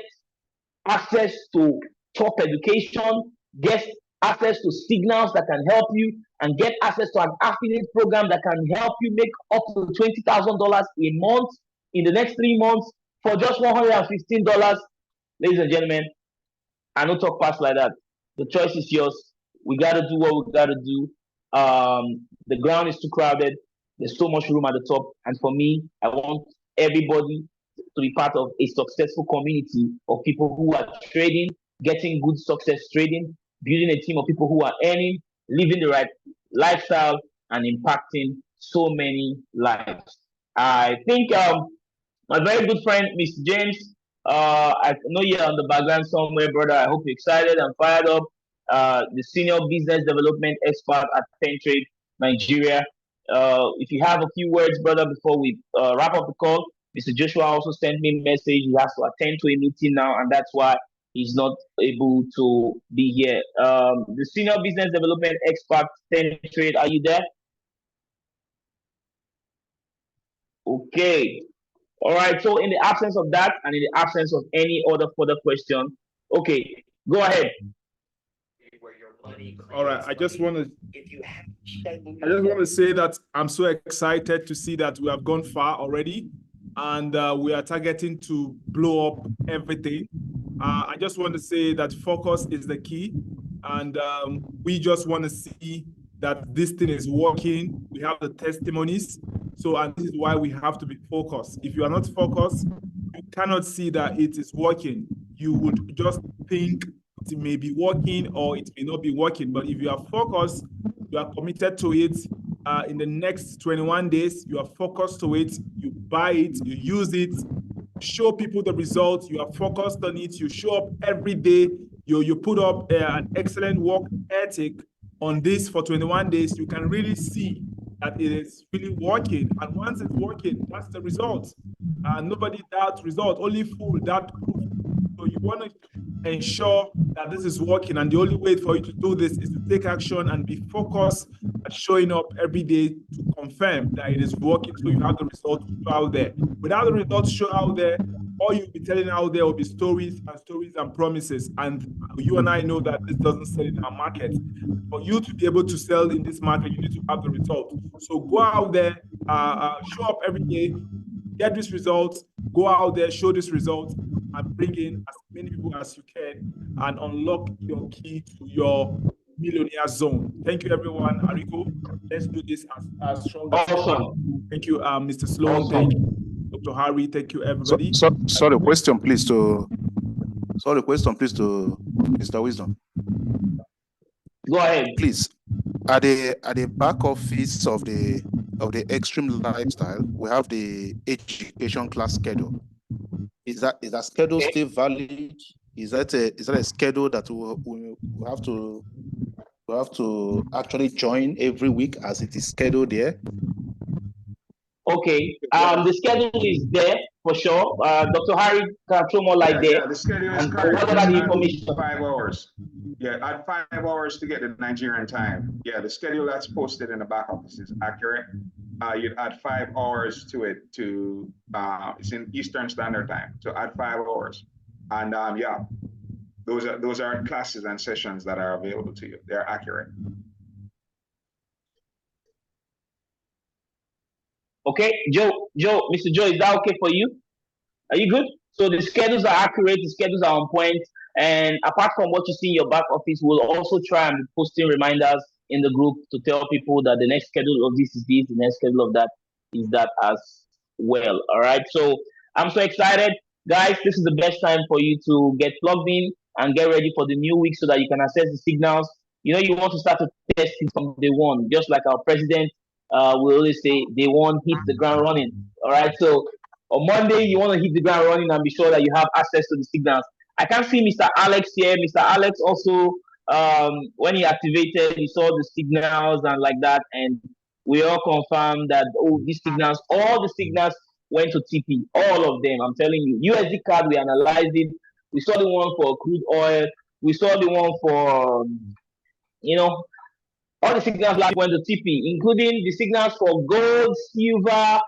A: access to top education, get access to signals that can help you, and get access to an affiliate program that can help you make up to $20,000 a month in the next 3 months for just $115, ladies and gentlemen, I don't talk past like that. The choice is yours. We got to do what we got to do. The ground is too crowded. There's so much room at the top. And for me, I want everybody to be part of a successful community of people who are trading, getting good success trading, building a team of people who are earning, living the right lifestyle, and impacting so many lives. I think my very good friend, Mr. James. I know you're on the background somewhere, brother. I hope you're excited and fired up. The senior business development expert at Trade Nigeria. If you have a few words, brother, before we wrap up the call, Mr. Joshua also sent me a message. He has to attend to a meeting now, and that's why he's not able to be here. The senior business development expert, Trade, are you there? Okay. All right. So, in the absence of that, and in the absence of any other further question, okay, go ahead.
B: All right. I just want to say that I'm so excited to see that we have gone far already, and we are targeting to blow up everything. I just want to say that focus is the key, and we just want to see that this thing is working. We have the testimonies. So, and this is why we have to be focused. If you are not focused, you cannot see that it is working. You would just think it may be working or it may not be working. But if you are focused, you are committed to it. In the next 21 days, you are focused to it. You buy it, you use it, show people the results. You are focused on it. You show up every day. You put up an excellent work ethic on this for 21 days. You can really see that it is really working. And once it's working, that's the result. Nobody doubts result, only fool doubt proof. So you want to ensure that this is working. And the only way for you to do this is to take action and be focused at showing up every day to confirm that it is working. So you have the results out there. Without the results show out there, all you'll be telling out there will be stories and promises. And you and I know that this doesn't sell in our market. For you to be able to sell in this market, you need to have the results. So go out there, show up every day, get these results, go out there, show these results, and bring in as many people as you can and unlock your key to your millionaire zone. Thank you, everyone. Ariko, let's do this as strong as possible. Thank you, Mr. Sloan. Awesome. Thank you, Dr. Harry. Thank you, everybody.
F: Sorry, question, please, to Mr. Wisdom.
A: Go ahead.
F: Please. At the back office of the Xtream lifestyle, we have the education class schedule. Is that schedule still valid? Is that a schedule that we have to actually join every week as it is scheduled there?
A: Okay. The schedule is there for sure. Dr. Harry can throw more light there.
C: Yeah, the schedule is
A: correct. What about the information?
C: 5 hours. Yeah, add 5 hours to get the Nigerian time. Yeah, the schedule that's posted in the back office is accurate. You'd add 5 hours to it it's in Eastern Standard Time. So add 5 hours. And yeah, those are classes and sessions that are available to you. They're accurate.
A: Okay, Mr. Joe, is that okay for you? Are you good? So the schedules are accurate, the schedules are on point, and apart from what you see in your back office, we'll also try and be posting reminders in the group to tell people that the next schedule of this is this, the next schedule of that is that as well. All right, so I'm so excited. Guys, this is the best time for you to get plugged in and get ready for the new week so that you can access the signals. You know, you want to start to test it from day one, just like our president we always say, day one, hit the ground running. All right, so on Monday, you want to hit the ground running and be sure that you have access to the signals. I can see Mr. Alex here. Mr. Alex also, when he activated, he saw the signals and like that, and we all confirmed that, all the signals went to TP, all of them. I'm telling you, USD card, we analyzed it. We saw the one for crude oil. We saw the one for, all the signals went to TP, including the signals for gold, silver,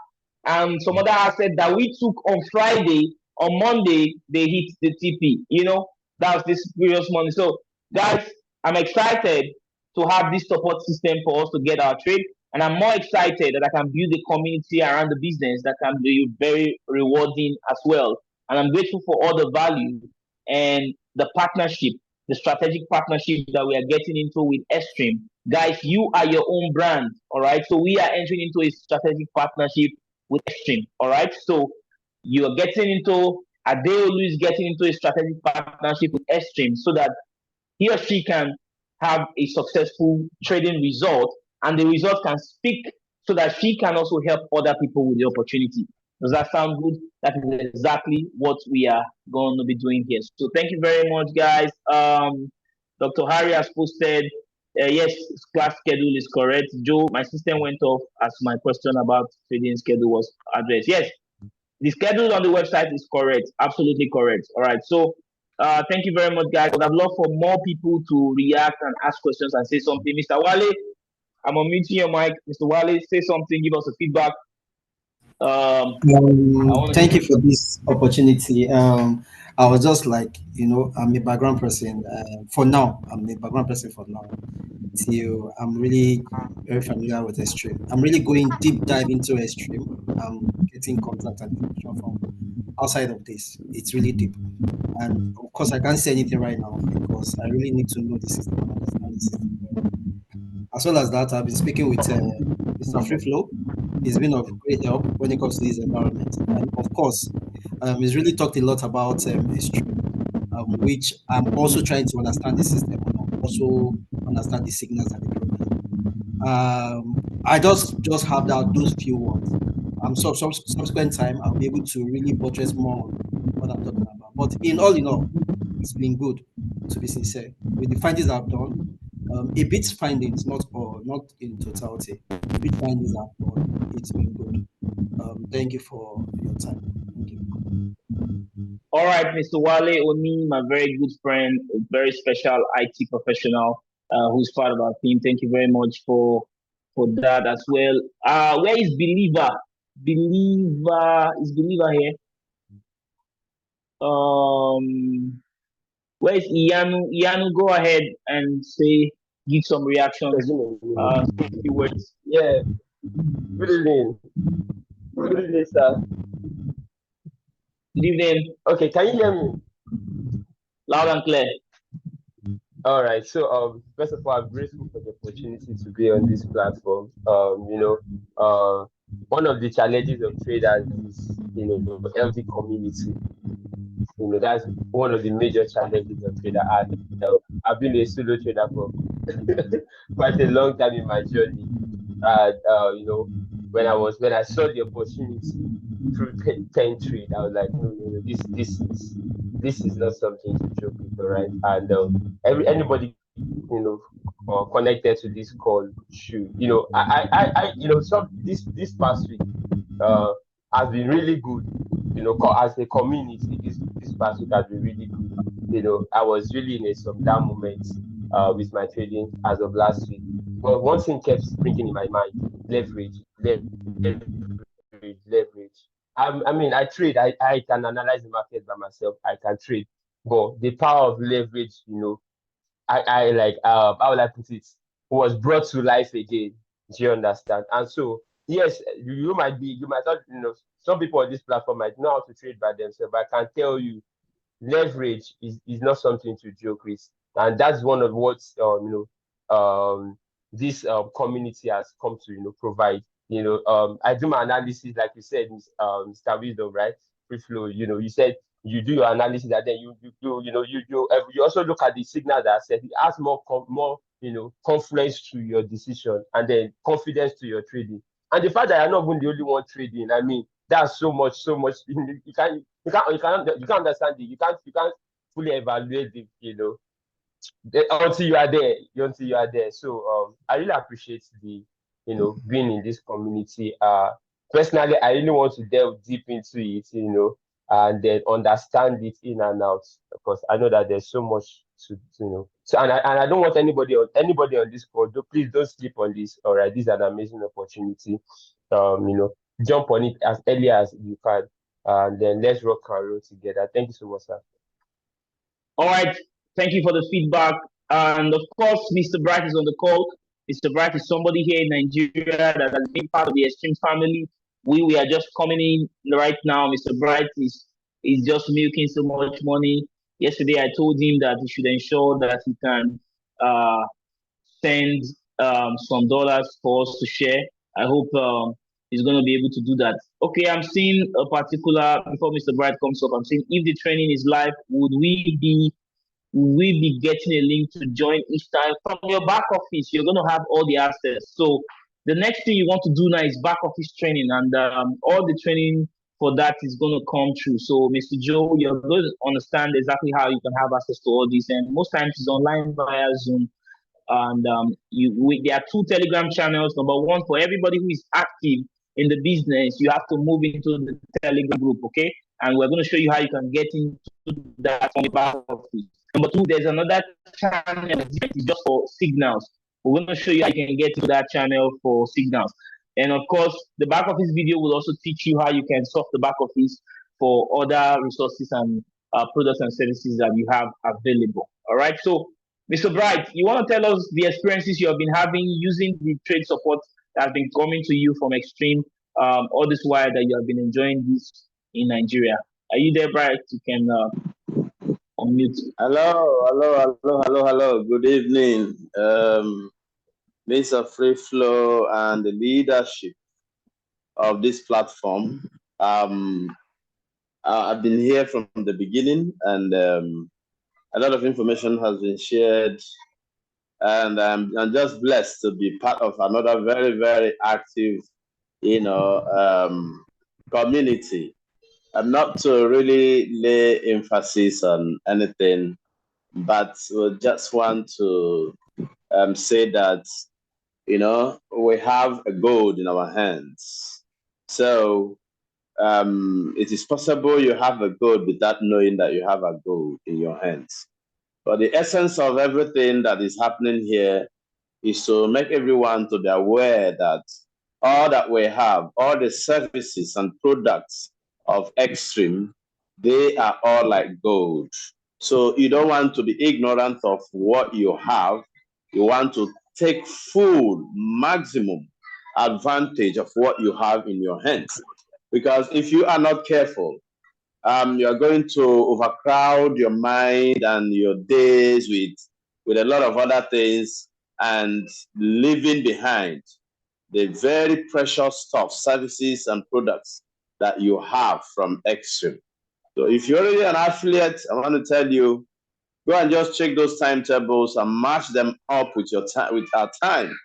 A: and some other assets that we took on Friday. On Monday, they hit the TP. That was this previous money. So, guys, I'm excited to have this support system for us to get our trade. And I'm more excited that I can build a community around the business that can be very rewarding as well. And I'm grateful for all the value and the partnership, the strategic partnership that we are getting into with Xtream. Guys, you are your own brand, all right? So we are entering into a strategic partnership with Xtream, all right? So you're getting into, Adeolu is getting into a strategic partnership with Xtream so that he or she can have a successful trading result, and the result can speak so that she can also help other people with the opportunity. Does that sound good? That is exactly what we are going to be doing here. So thank you very much, guys. Dr. Harry has posted, yes, class schedule is correct. Joe, my system went off as my question about trading schedule was addressed. Yes, the schedule on the website is correct, absolutely correct. All right, so thank you very much, guys. I would have loved for more people to react and ask questions and say something. Mr. Wale, I'm unmuting your mic. Mr. Wale, say something, give us a feedback.
G: Thank you for this opportunity. I was just like, I'm a background person. For now, I'm a background person for now. Till I'm really very familiar with Xtream. I'm really going deep dive into Xtream. I'm getting contact and information from outside of this. It's really deep. And of course, I can't say anything right now because I really need to know the system and understand the system. As well as that, I've been speaking with Mr. Freeflow. He's been of great help when it comes to this environment. And of course, he's really talked a lot about Xtream, which I'm also trying to understand the system and also understand the signals that they provide. I just have those few words. Subsequent time, I'll be able to really buttress more on what I'm talking about. But in all, it's been good, to be sincere. With the findings I've done, a bit findings, not in totality. A bit findings I've done, it's been good. Thank you for your time. Thank you.
A: All right, Mr. Wale Oni, my very good friend, a very special IT professional who's part of our team. Thank you very much for that as well. Where is Believer? Is Believer here? Where is Iyanu? Iyanu, go ahead and give some reactions. Say a few words.
H: Yeah. Good evening. Good evening, sir.
A: Good evening.
H: Okay, can you hear me?
A: Loud and clear.
H: All right. So, first of all, I'm grateful for the opportunity to be on this platform. One of the challenges of traders is, the healthy community. That's one of the major challenges of trader. And I've been a solo trader for quite a long time in my journey. And when I saw the opportunity through 10 trade, I was like, no, this is not something to joke with, all right? And anybody connected to this call should, this past week has been really good. As a community, this past week has been really good. I was really in some down moments with my trading as of last week. But one thing kept springing in my mind: leverage. I trade. I can analyze the market by myself. I can trade, but the power of leverage, how will I put it, was brought to life again. Do you understand? And so, yes, you might not, some people on this platform might know how to trade by themselves, but I can tell you, leverage is not something to joke with. And that's one of what, this community has come to, provide. I do my analysis, like you said, Mr. Wisdom, right? Freeflow, you said you do your analysis and then you also look at the signal that said it adds more confidence to your decision and then confidence to your trading. And the fact that you're not even the only one trading, I mean, that's so much. You can't understand it. You can't fully evaluate it, until you are there. So I really appreciate the being in this community. Personally, I really want to delve deep into it, and then understand it in and out, because I know that there's so much to so and I don't want anybody on this call, please don't sleep on this. All right, this is an amazing opportunity. Jump on it as early as you can, and then let's rock and roll together. Thank you so much, sir.
A: All right. Thank you for the feedback. And of course, Mr. Bright is on the call. Mr. Bright is somebody here in Nigeria that has been part of the Xtream family. We are just coming in right now. Mr. Bright is just milking so much money. Yesterday, I told him that he should ensure that he can uh, send some dollars for us to share. I hope he's going to be able to do that. Okay, I'm seeing a particular, before Mr. Bright comes up, I'm saying if the training is live, will be getting a link to join each time from your back office. You're going to have all the access. So the next thing you want to do now is back office training, and all the training for that is going to come through. So, Mr. Joe, you're going to understand exactly how you can have access to all this, and most times it's online via Zoom. And there are two Telegram channels. Number one, for everybody who is active in the business, you have to move into the Telegram group, okay? And we're going to show you how you can get into that from the back office. Number two, there's another channel just for signals. We're going to show you how you can get into that channel for signals. And of course, the back office video will also teach you how you can surf the back office for other resources and products and services that you have available. All right. So, Mr. Bright, you want to tell us the experiences you have been having using the trade support that has been coming to you from Xtream all this while that you have been enjoying this in Nigeria. Are you there, Bright? You can unmute.
I: Hello. Good evening, Mr. Freeflow and the leadership of this platform. I've been here from the beginning, and a lot of information has been shared, and I'm just blessed to be part of another very, very active, community. I'm not to really lay emphasis on anything, but we just want to say that, we have a gold in our hands. So it is possible you have a gold without knowing that you have a gold in your hands. But the essence of everything that is happening here is to make everyone to be aware that all that we have, all the services and products of Xtream, they are all like gold. So you don't want to be ignorant of what you have. You want to take full, maximum advantage of what you have in your hands. Because if you are not careful, you are going to overcrowd your mind and your days with a lot of other things and leaving behind the very precious stuff, services and products that you have from Xtream. So if you're already an affiliate, I want to tell you, go and just check those timetables and match them up with your time, with our time,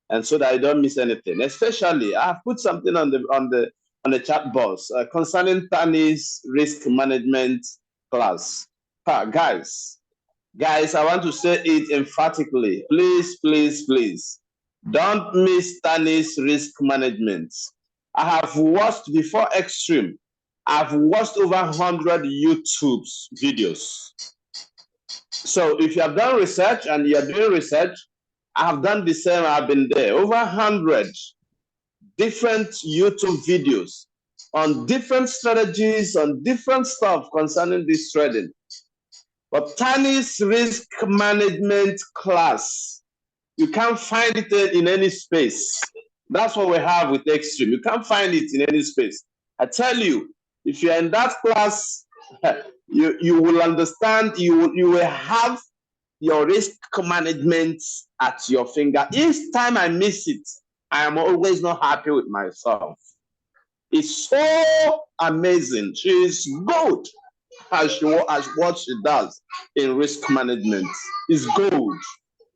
I: and so that you don't miss anything. Especially, I've put something on the chat box concerning Tani's risk management class. Guys, I want to say it emphatically. Please, don't miss Tani's risk management. I have watched before Xtream. I've watched over 100 YouTube videos. So if you have done research and you are doing research, I have done the same. I've been there. Over 100 different YouTube videos on different strategies, on different stuff concerning this trading. But Tani's risk management class, you can't find it in any space. That's what we have with Xtream. You can't find it in any space. I tell you, if you're in that class, you will understand, you will have your risk management at your finger. Each time I miss it, I am always not happy with myself. It's so amazing. She is good as what she does in risk management. It's gold.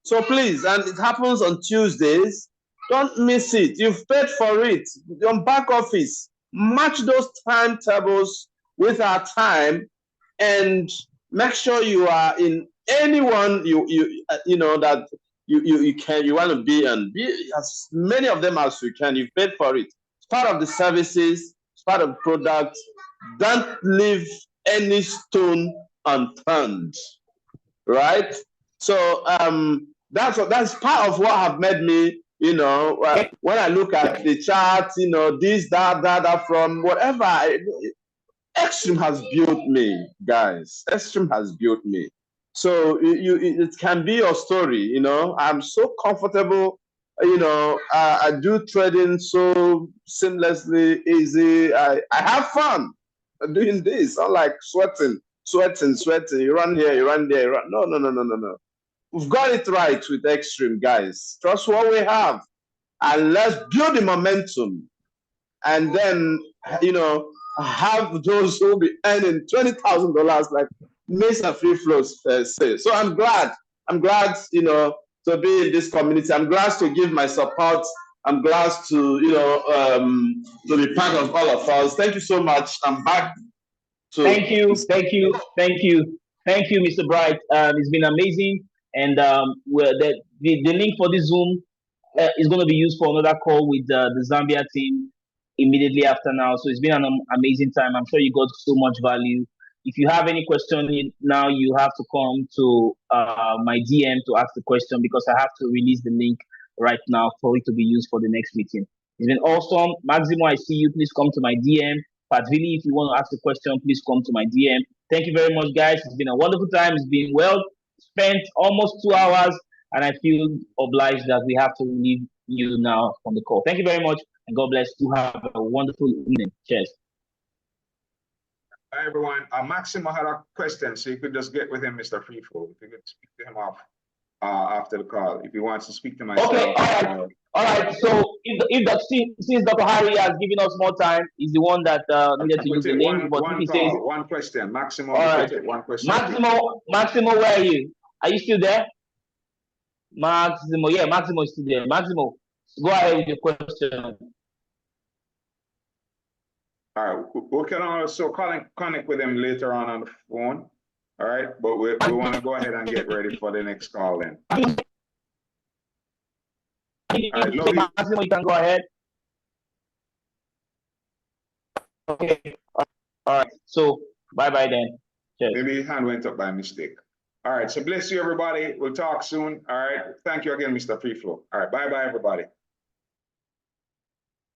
I: So please, and it happens on Tuesdays. Don't miss it. You've paid for it. Your back office, match those timetables with our time, and make sure you are in anyone you that you want to be, and be as many of them as you can. You've paid for it. It's part of the services. It's part of the product. Don't leave any stone unturned. Right? So that's part of what have made me, when I look at the chart, this, that from whatever. Xtream has built me, guys. Xtream has built me. So it can be your story, I'm so comfortable, I do trading so seamlessly, easy. I have fun doing this. I like sweating sweating. You run here, you run there, you run. No. We've got it right with Xtream, guys. Trust what we have. And let's build the momentum. And then, have those who will be earning $20,000 like Mr. Freeflow say. So I'm glad, to be in this community. I'm glad to give my support. I'm glad to, to be part of all of us. Thank you so much. I'm back to.
A: Thank you, Mr. Bright. It's been amazing. And the link for this Zoom is going to be used for another call with the Zambia team immediately after now. So it's been an amazing time. I'm sure you got so much value. If you have any question now, you have to come to my DM to ask the question, because I have to release the link right now for it to be used for the next meeting. It's been awesome. Maximo, I see you. Please come to my DM. But really, if you want to ask a question, please come to my DM. Thank you very much, guys. It's been a wonderful time. It's been well spent, almost 2 hours, and I feel obliged that we have to leave you now on the call. Thank you very much, and God bless you. Have a wonderful evening. Cheers.
C: Hi, everyone. Maximo had a question, so you could just get with him, Mr. Freeflow. If you could speak to him after the call, if he wants to speak to myself.
A: Okay, all right. So since Dr. Harry has given us more time, he's the one that needed to use the link. But if he says
C: one question, Maximo.
A: All right,
C: one question.
A: Maximo, where are you? Are you still there? Maximo, yeah, Maximo is still there. Maximo, go ahead with your question.
C: All right, we can also connect with him later on the phone. All right, but we want to go ahead and get ready for the next call then. All right,
A: Maximo, you can go ahead. Okay. All right. So bye then. Cheers.
C: Maybe his hand went up by mistake. All right. So bless you, everybody. We'll talk soon. All right. Thank you again, Mr. Freeflow. All right. Bye, everybody.